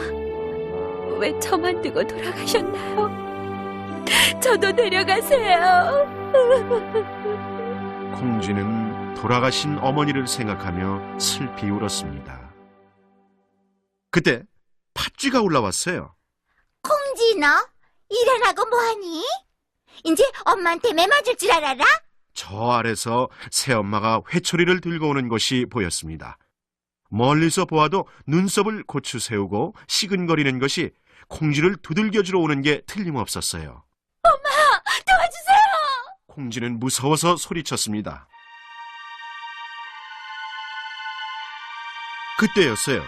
왜 저만 두고 돌아가셨나요? 저도 데려가세요. 콩쥐는 돌아가신 어머니를 생각하며 슬피 울었습니다. 그때 팥쥐가 올라왔어요. 콩쥐, 너 일하라고 뭐하니? 이제 엄마한테 매 맞을 줄 알아라? 저 아래서 새엄마가 회초리를 들고 오는 것이 보였습니다. 멀리서 보아도 눈썹을 고추 세우고 시근거리는 것이 콩쥐를 두들겨주러 오는 게 틀림없었어요. 도와주세요. 콩쥐는 무서워서 소리쳤습니다. 그때였어요.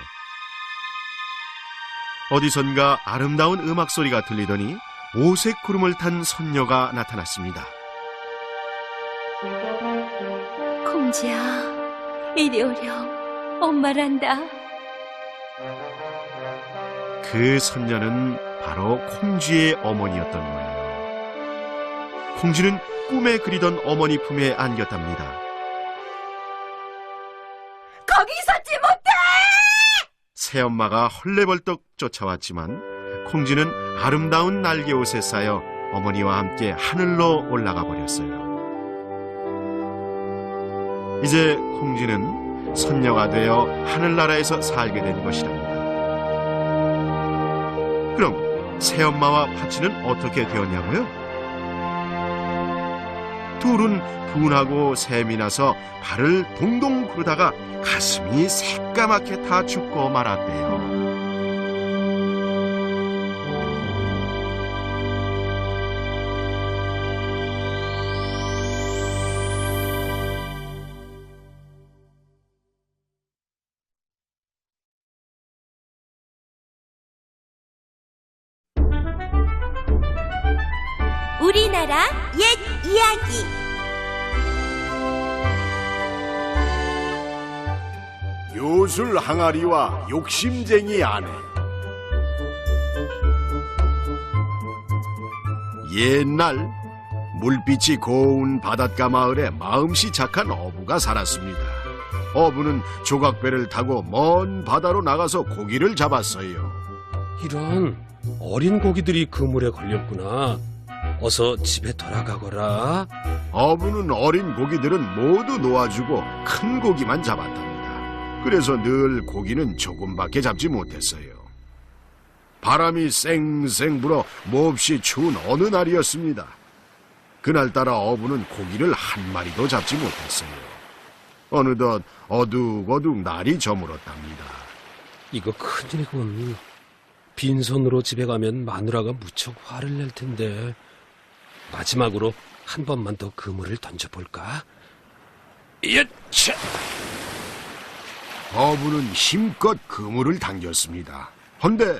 어디선가 아름다운 음악 소리가 들리더니 오색 구름을 탄 선녀가 나타났습니다. 콩쥐야, 이리 오렴. 엄마란다. 그 선녀는 바로 콩쥐의 어머니였던 거예요. 콩쥐는 꿈에 그리던 어머니 품에 안겼답니다. 거기 있었지 못해! 새엄마가 헐레벌떡 쫓아왔지만 콩쥐는 아름다운 날개옷에 쌓여 어머니와 함께 하늘로 올라가 버렸어요. 이제 콩쥐는 선녀가 되어 하늘나라에서 살게 된 것이랍니다. 그럼 새엄마와 팥쥐는 어떻게 되었냐고요? 둘은 분하고 샘이 나서 발을 동동 구르다가 가슴이 새까맣게 다 죽고 말았대요. 우리나라 옛 이야기. 요술 항아리와 욕심쟁이 아내. 옛날 물빛이 고운 바닷가 마을에 마음씨 착한 어부가 살았습니다. 어부는 조각배를 타고 먼 바다로 나가서 고기를 잡았어요. 이런 어린 고기들이 그물에 걸렸구나. 어서 집에 돌아가거라. 어부는 어린 고기들은 모두 놓아주고 큰 고기만 잡았답니다. 그래서 늘 고기는 조금밖에 잡지 못했어요. 바람이 쌩쌩 불어 몹시 추운 어느 날이었습니다. 그날따라 어부는 고기를 한 마리도 잡지 못했어요. 어느덧 어둑어둑 날이 저물었답니다. 이거 큰일이군. 빈손으로 집에 가면 마누라가 무척 화를 낼 텐데. 마지막으로 한 번만 더 그물을 던져볼까? 야차! 어부는 힘껏 그물을 당겼습니다. 헌데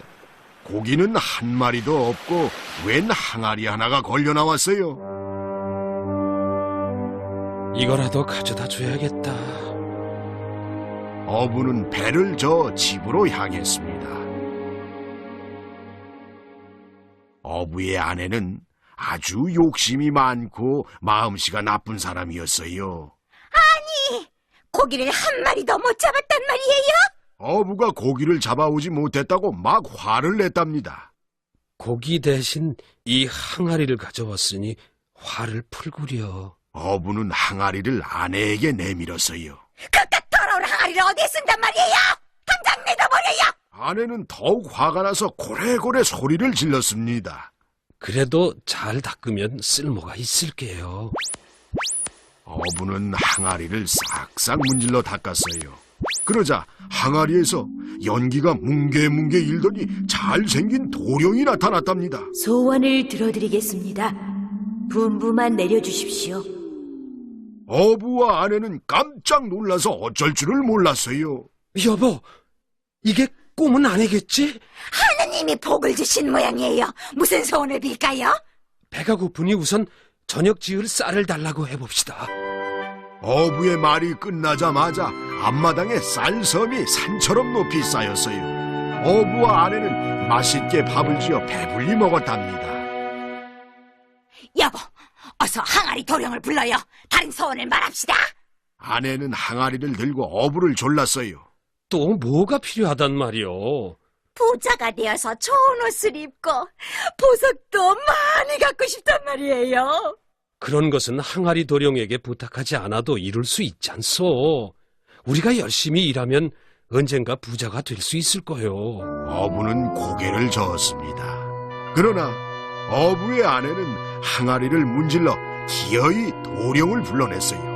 고기는 한 마리도 없고 웬 항아리 하나가 걸려 나왔어요. 이거라도 가져다 줘야겠다. 어부는 배를 저 집으로 향했습니다. 어부의 아내는 아주 욕심이 많고 마음씨가 나쁜 사람이었어요. 고기를 한 마리도 못 잡았단 말이에요? 어부가 고기를 잡아오지 못했다고 막 화를 냈답니다. 고기 대신 이 항아리를 가져왔으니 화를 풀구려. 어부는 항아리를 아내에게 내밀었어요. 그깟 더러운 항아리를 어디에 쓴단 말이에요? 당장 내다버려요! 아내는 더욱 화가 나서 고래고래 소리를 질렀습니다. 그래도 잘 닦으면 쓸모가 있을게요. 어부는 항아리를 싹싹 문질러 닦았어요. 그러자 항아리에서 연기가 뭉게뭉게 일더니 잘생긴 도령이 나타났답니다. 소원을 들어드리겠습니다. 분부만 내려주십시오. 어부와 아내는 깜짝 놀라서 어쩔 줄을 몰랐어요. 여보, 이게 꿈은 아니겠지? 하느님이 복을 주신 모양이에요. 무슨 소원을 빌까요? 배가 고프니 우선 저녁 지을 쌀을 달라고 해봅시다. 어부의 말이 끝나자마자 앞마당에 쌀섬이 산처럼 높이 쌓였어요. 어부와 아내는 맛있게 밥을 지어 배불리 먹었답니다. 여보, 어서 항아리 도령을 불러요. 다른 소원을 말합시다. 아내는 항아리를 들고 어부를 졸랐어요. 또 뭐가 필요하단 말이오? 부자가 되어서 좋은 옷을 입고 보석도 많이 갖고 싶단 말이에요. 그런 것은 항아리 도령에게 부탁하지 않아도 이룰 수 있잖소. 우리가 열심히 일하면 언젠가 부자가 될 수 있을 거요. 어부는 고개를 저었습니다. 그러나 어부의 아내는 항아리를 문질러 기어이 도령을 불러냈어요.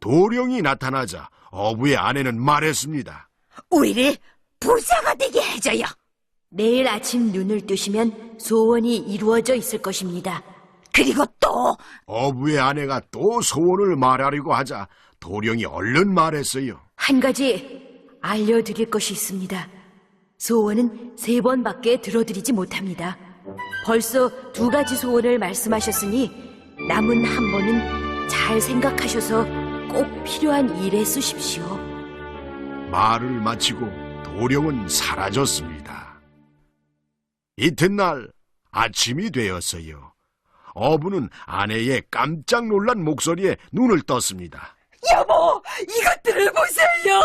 도령이 나타나자 어부의 아내는 말했습니다. 우리를 부자가 되게 해줘요. 내일 아침 눈을 뜨시면 소원이 이루어져 있을 것입니다. 그리고 또 어부의 아내가 또 소원을 말하려고 하자 도령이 얼른 말했어요. 한 가지 알려드릴 것이 있습니다. 소원은 3번밖에 들어드리지 못합니다. 벌써 2가지 소원을 말씀하셨으니 남은 한 번은 잘 생각하셔서 꼭 필요한 일에 쓰십시오. 말을 마치고 도령은 사라졌습니다. 이튿날 아침이 되었어요. 어부는 아내의 깜짝 놀란 목소리에 눈을 떴습니다. 여보, 이것들을 보세요.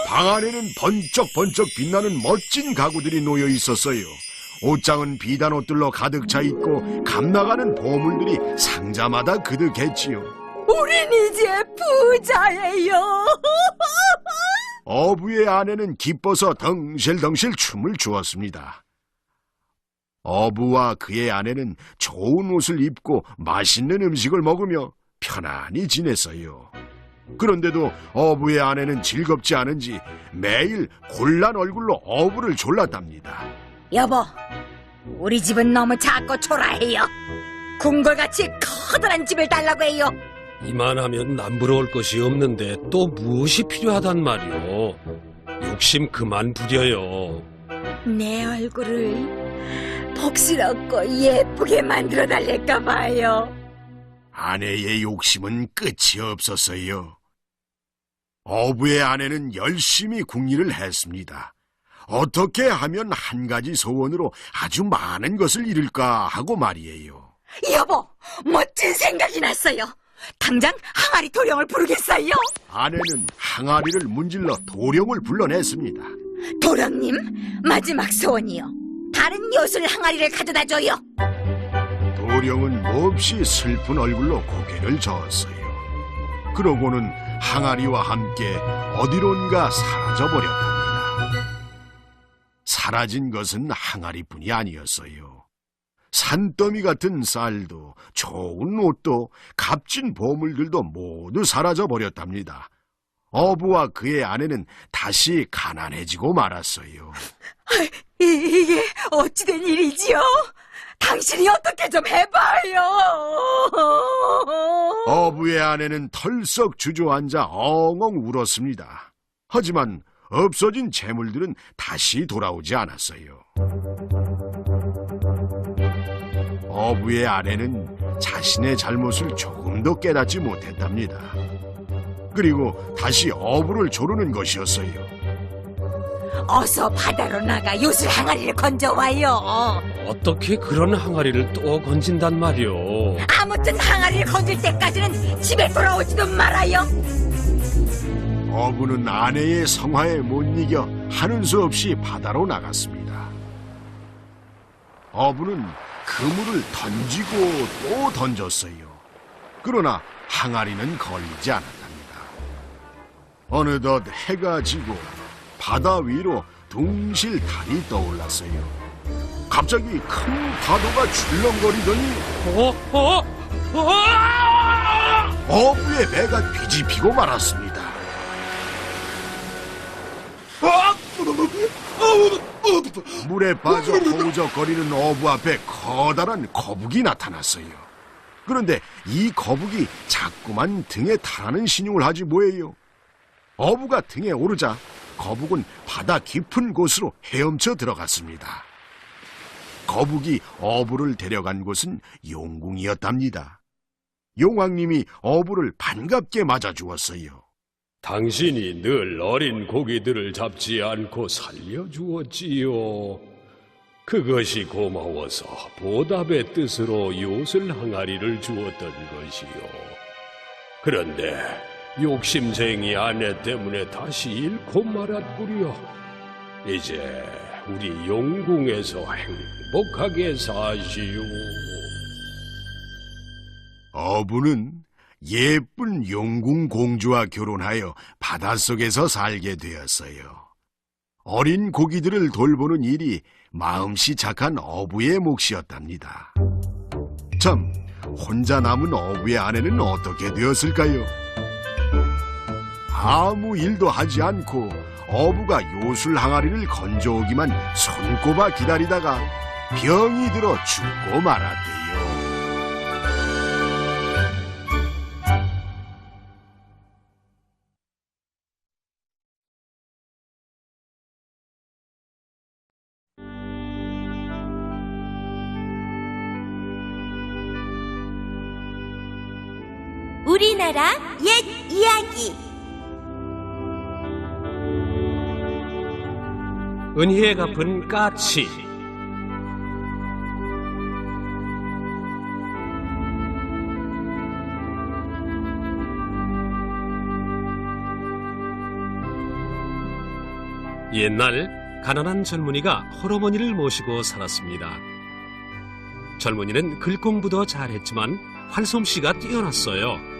방 안에는 번쩍번쩍 빛나는 멋진 가구들이 놓여 있었어요. 옷장은 비단 옷들로 가득 차 있고 감나가는 보물들이 상자마다 그득했지요. 우린 이제 부자예요. 어부의 아내는 기뻐서 덩실덩실 춤을 추었습니다. 어부와 그의 아내는 좋은 옷을 입고 맛있는 음식을 먹으며 편안히 지냈어요. 그런데도 어부의 아내는 즐겁지 않은지 매일 곤란 얼굴로 어부를 졸랐답니다. 여보, 우리 집은 너무 작고 초라해요. 궁궐같이 커다란 집을 달라고 해요. 이만하면 남부러울 것이 없는데 또 무엇이 필요하단 말이오? 욕심 그만 부려요. 내 얼굴을 복스럽고 예쁘게 만들어 달랄까 봐요. 아내의 욕심은 끝이 없었어요. 어부의 아내는 열심히 궁리를 했습니다. 어떻게 하면 한 가지 소원으로 아주 많은 것을 이룰까 하고 말이에요. 여보, 멋진 생각이 났어요. 당장 항아리 도령을 부르겠어요. 아내는 항아리를 문질러 도령을 불러냈습니다. 도령님, 마지막 소원이요. 다른 요술 항아리를 가져다 줘요. 도령은 몹시 슬픈 얼굴로 고개를 저었어요. 그러고는 항아리와 함께 어디론가 사라져버렸답니다. 사라진 것은 항아리뿐이 아니었어요. 산더미 같은 쌀도 좋은 옷도 값진 보물들도 모두 사라져버렸답니다. 어부와 그의 아내는 다시 가난해지고 말았어요. 이게 어찌된 일이지요? 당신이 어떻게 좀 해봐요. 어부의 아내는 털썩 주저앉아 엉엉 울었습니다. 하지만 없어진 재물들은 다시 돌아오지 않았어요. 어부의 아내는 자신의 잘못을 조금도 깨닫지 못했답니다. 그리고 다시 어부를 조르는 것이었어요. 어서 바다로 나가 요술 항아리를 건져와요. 어떻게 그런 항아리를 또 건진단 말이오? 아무튼 항아리를 건질 때까지는 집에 돌아오지도 말아요. 어부는 아내의 성화에 못 이겨 하는 수 없이 바다로 나갔습니다. 어부는 그물을 던지고 또 던졌어요. 그러나 항아리는 걸리지 않았답니다. 어느덧 해가 지고 바다 위로 둥실 달이 떠올랐어요. 갑자기 큰 파도가 출렁거리더니 어부의 배가 뒤집히고 말았습니다. 물에 빠져 허우적거리는 어부 앞에 커다란 거북이 나타났어요. 그런데 이 거북이 자꾸만 등에 타라는 신용을 하지 뭐예요. 어부가 등에 오르자 거북은 바다 깊은 곳으로 헤엄쳐 들어갔습니다. 거북이 어부를 데려간 곳은 용궁이었답니다. 용왕님이 어부를 반갑게 맞아주었어요. 당신이 늘 어린 고기들을 잡지 않고 살려주었지요. 그것이 고마워서 보답의 뜻으로 요술 항아리를 주었던 것이요. 그런데 욕심쟁이 아내 때문에 다시 잃고 말았구려. 이제 우리 용궁에서 행복하게 사시오. 어부는 예쁜 용궁 공주와 결혼하여 바닷속에서 살게 되었어요. 어린 고기들을 돌보는 일이 마음씨 착한 어부의 몫이었답니다. 참, 혼자 남은 어부의 아내는 어떻게 되었을까요? 아무 일도 하지 않고 어부가 요술 항아리를 건져오기만 손꼽아 기다리다가 병이 들어 죽고 말았대요. 우리나라 옛 이야기. 은희에 갚은 까치. 옛날 가난한 젊은이가 홀어머니를 모시고 살았습니다. 젊은이는 글공부도 잘했지만 활솜씨가 뛰어났어요.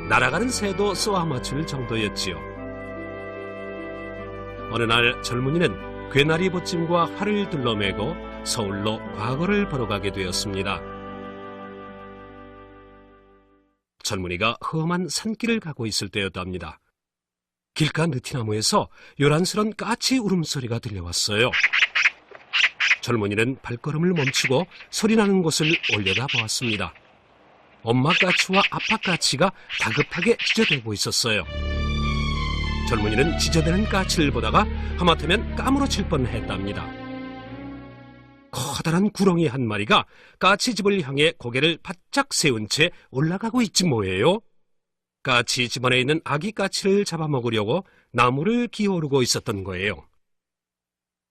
날아가는 새도 쏘아 맞출 정도였지요. 어느 날 젊은이는 괴나리 보찜과 활을 둘러매고 서울로 과거를 보러 가게 되었습니다. 젊은이가 험한 산길을 가고 있을 때였답니다. 길가 느티나무에서 요란스런 까치 울음소리가 들려왔어요. 젊은이는 발걸음을 멈추고 소리나는 곳을 올려다 보았습니다. 엄마 까치와 아빠 까치가 다급하게 찢어대고 있었어요. 젊은이는 찢어대는 까치를 보다가 하마터면 까무러칠 뻔했답니다. 커다란 구렁이 한 마리가 까치집을 향해 고개를 바짝 세운 채 올라가고 있지 뭐예요? 까치 집안에 있는 아기 까치를 잡아먹으려고 나무를 기어오르고 있었던 거예요.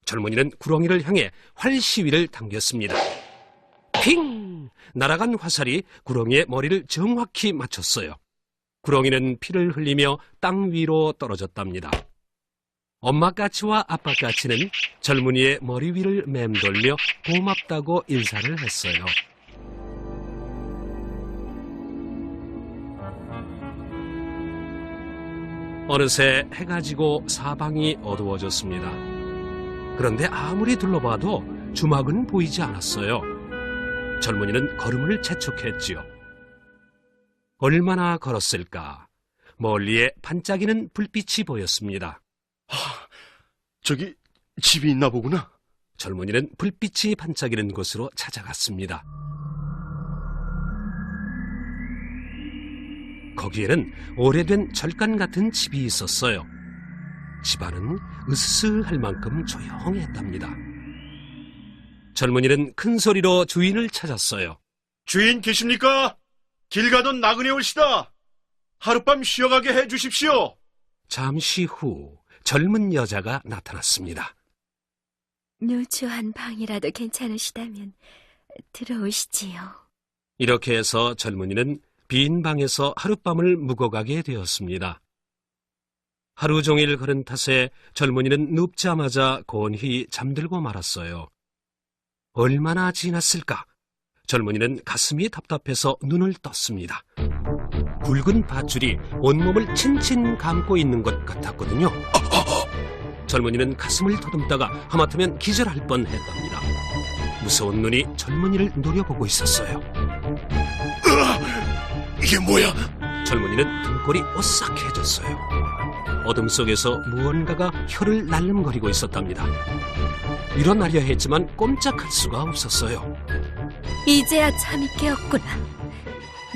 젊은이는 구렁이를 향해 활 시위를 당겼습니다. 핑! 날아간 화살이 구렁이의 머리를 정확히 맞췄어요. 구렁이는 피를 흘리며 땅 위로 떨어졌답니다. 엄마 까치와 아빠 까치는 젊은이의 머리 위를 맴돌며 고맙다고 인사를 했어요. 어느새 해가 지고 사방이 어두워졌습니다. 그런데 아무리 둘러봐도 주막은 보이지 않았어요. 젊은이는 걸음을 재촉했지요. 얼마나 걸었을까? 멀리에 반짝이는 불빛이 보였습니다. 저기 집이 있나 보구나. 젊은이는 불빛이 반짝이는 곳으로 찾아갔습니다. 거기에는 오래된 절간 같은 집이 있었어요. 집안은 으스스할 만큼 조용했답니다. 젊은이는 큰 소리로 주인을 찾았어요. 주인 계십니까? 길 가던 나그네 올시다. 하룻밤 쉬어가게 해 주십시오. 잠시 후 젊은 여자가 나타났습니다. 누추한 방이라도 괜찮으시다면 들어오시지요. 이렇게 해서 젊은이는 빈 방에서 하룻밤을 묵어가게 되었습니다. 하루 종일 걸은 탓에 젊은이는 눕자마자 곤히 잠들고 말았어요. 얼마나 지났을까? 젊은이는 가슴이 답답해서 눈을 떴습니다. 굵은 밧줄이 온몸을 친친 감고 있는 것 같았거든요. 젊은이는 가슴을 더듬다가 하마터면 기절할 뻔했답니다. 무서운 눈이 젊은이를 노려보고 있었어요. 이게 뭐야? 젊은이는 등골이 오싹해졌어요. 어둠 속에서 무언가가 혀를 날름거리고 있었답니다. 일어나려 했지만 꼼짝할 수가 없었어요. 이제야 잠이 깨었구나.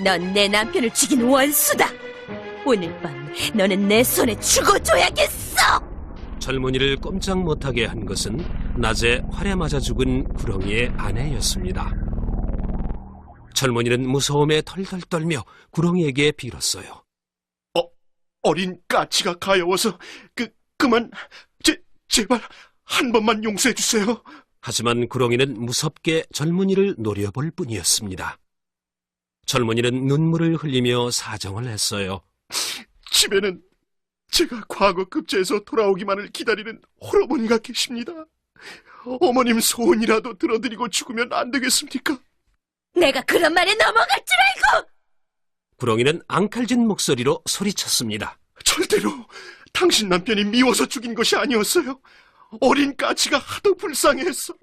넌 내 남편을 죽인 원수다. 오늘 밤 너는 내 손에 죽어줘야겠어. 젊은이를 꼼짝 못하게 한 것은 낮에 활에 맞아 죽은 구렁이의 아내였습니다. 젊은이는 무서움에 털털 떨며 구렁이에게 빌었어요. 어린 까치가 가여워서 그만 제발 한 번만 용서해 주세요. 하지만 구렁이는 무섭게 젊은이를 노려볼 뿐이었습니다. 젊은이는 눈물을 흘리며 사정을 했어요. 집에는 제가 과거 급제에서 돌아오기만을 기다리는 홀어머니가 계십니다. 어머님 소원이라도 들어드리고 죽으면 안 되겠습니까? 내가 그런 말에 넘어갈 줄 알고! 구렁이는 앙칼진 목소리로 소리쳤습니다. 절대로 당신 남편이 미워서 죽인 것이 아니었어요. 어린 까치가 하도 불쌍해서.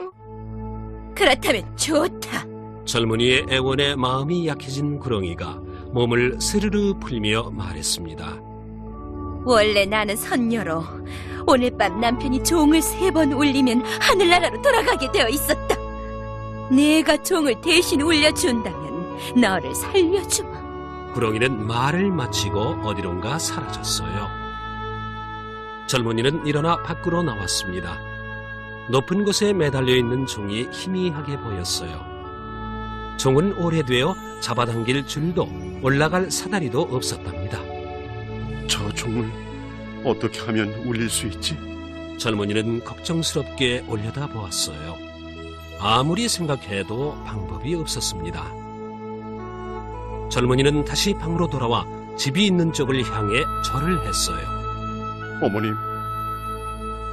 그렇다면 좋다. 젊은이의 애원에 마음이 약해진 구렁이가 몸을 스르르 풀며 말했습니다. 원래 나는 선녀로 오늘 밤 남편이 종을 3번 울리면 하늘나라로 돌아가게 되어 있었다. 내가 종을 대신 울려준다면 너를 살려주마. 구렁이는 말을 마치고 어디론가 사라졌어요. 젊은이는 일어나 밖으로 나왔습니다. 높은 곳에 매달려 있는 종이 희미하게 보였어요. 종은 오래되어 잡아당길 줄도 올라갈 사다리도 없었답니다. 저 종을 어떻게 하면 울릴 수 있지? 젊은이는 걱정스럽게 올려다보았어요. 아무리 생각해도 방법이 없었습니다. 젊은이는 다시 방으로 돌아와 집이 있는 쪽을 향해 절을 했어요. 어머님,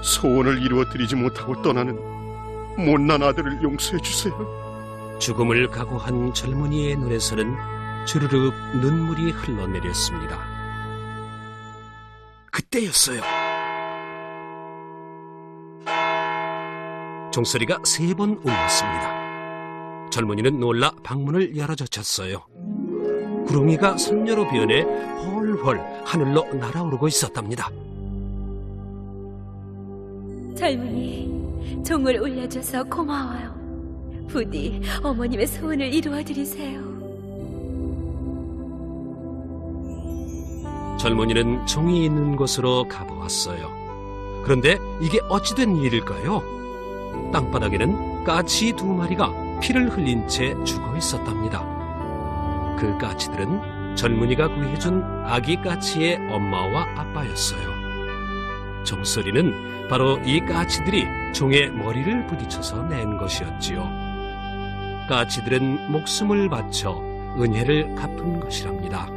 소원을 이루어드리지 못하고 떠나는 못난 아들을 용서해 주세요. 죽음을 각오한 젊은이의 눈에서는 주르륵 눈물이 흘러내렸습니다. 그때였어요. 종소리가 3번 울렸습니다. 젊은이는 놀라 방문을 열어젖혔어요. 구렁이가 선녀로 변해 헐헐 하늘로 날아오르고 있었답니다. 젊은이, 종을 울려줘서 고마워요. 부디 어머님의 소원을 이루어드리세요. 젊은이는 종이 있는 곳으로 가보았어요. 그런데 이게 어찌된 일일까요? 땅바닥에는 까치 2마리가 피를 흘린 채 죽어 있었답니다. 그 까치들은 젊은이가 구해준 아기 까치의 엄마와 아빠였어요. 종소리는 바로 이 까치들이 종의 머리를 부딪혀서 낸 것이었지요. 까치들은 목숨을 바쳐 은혜를 갚은 것이랍니다.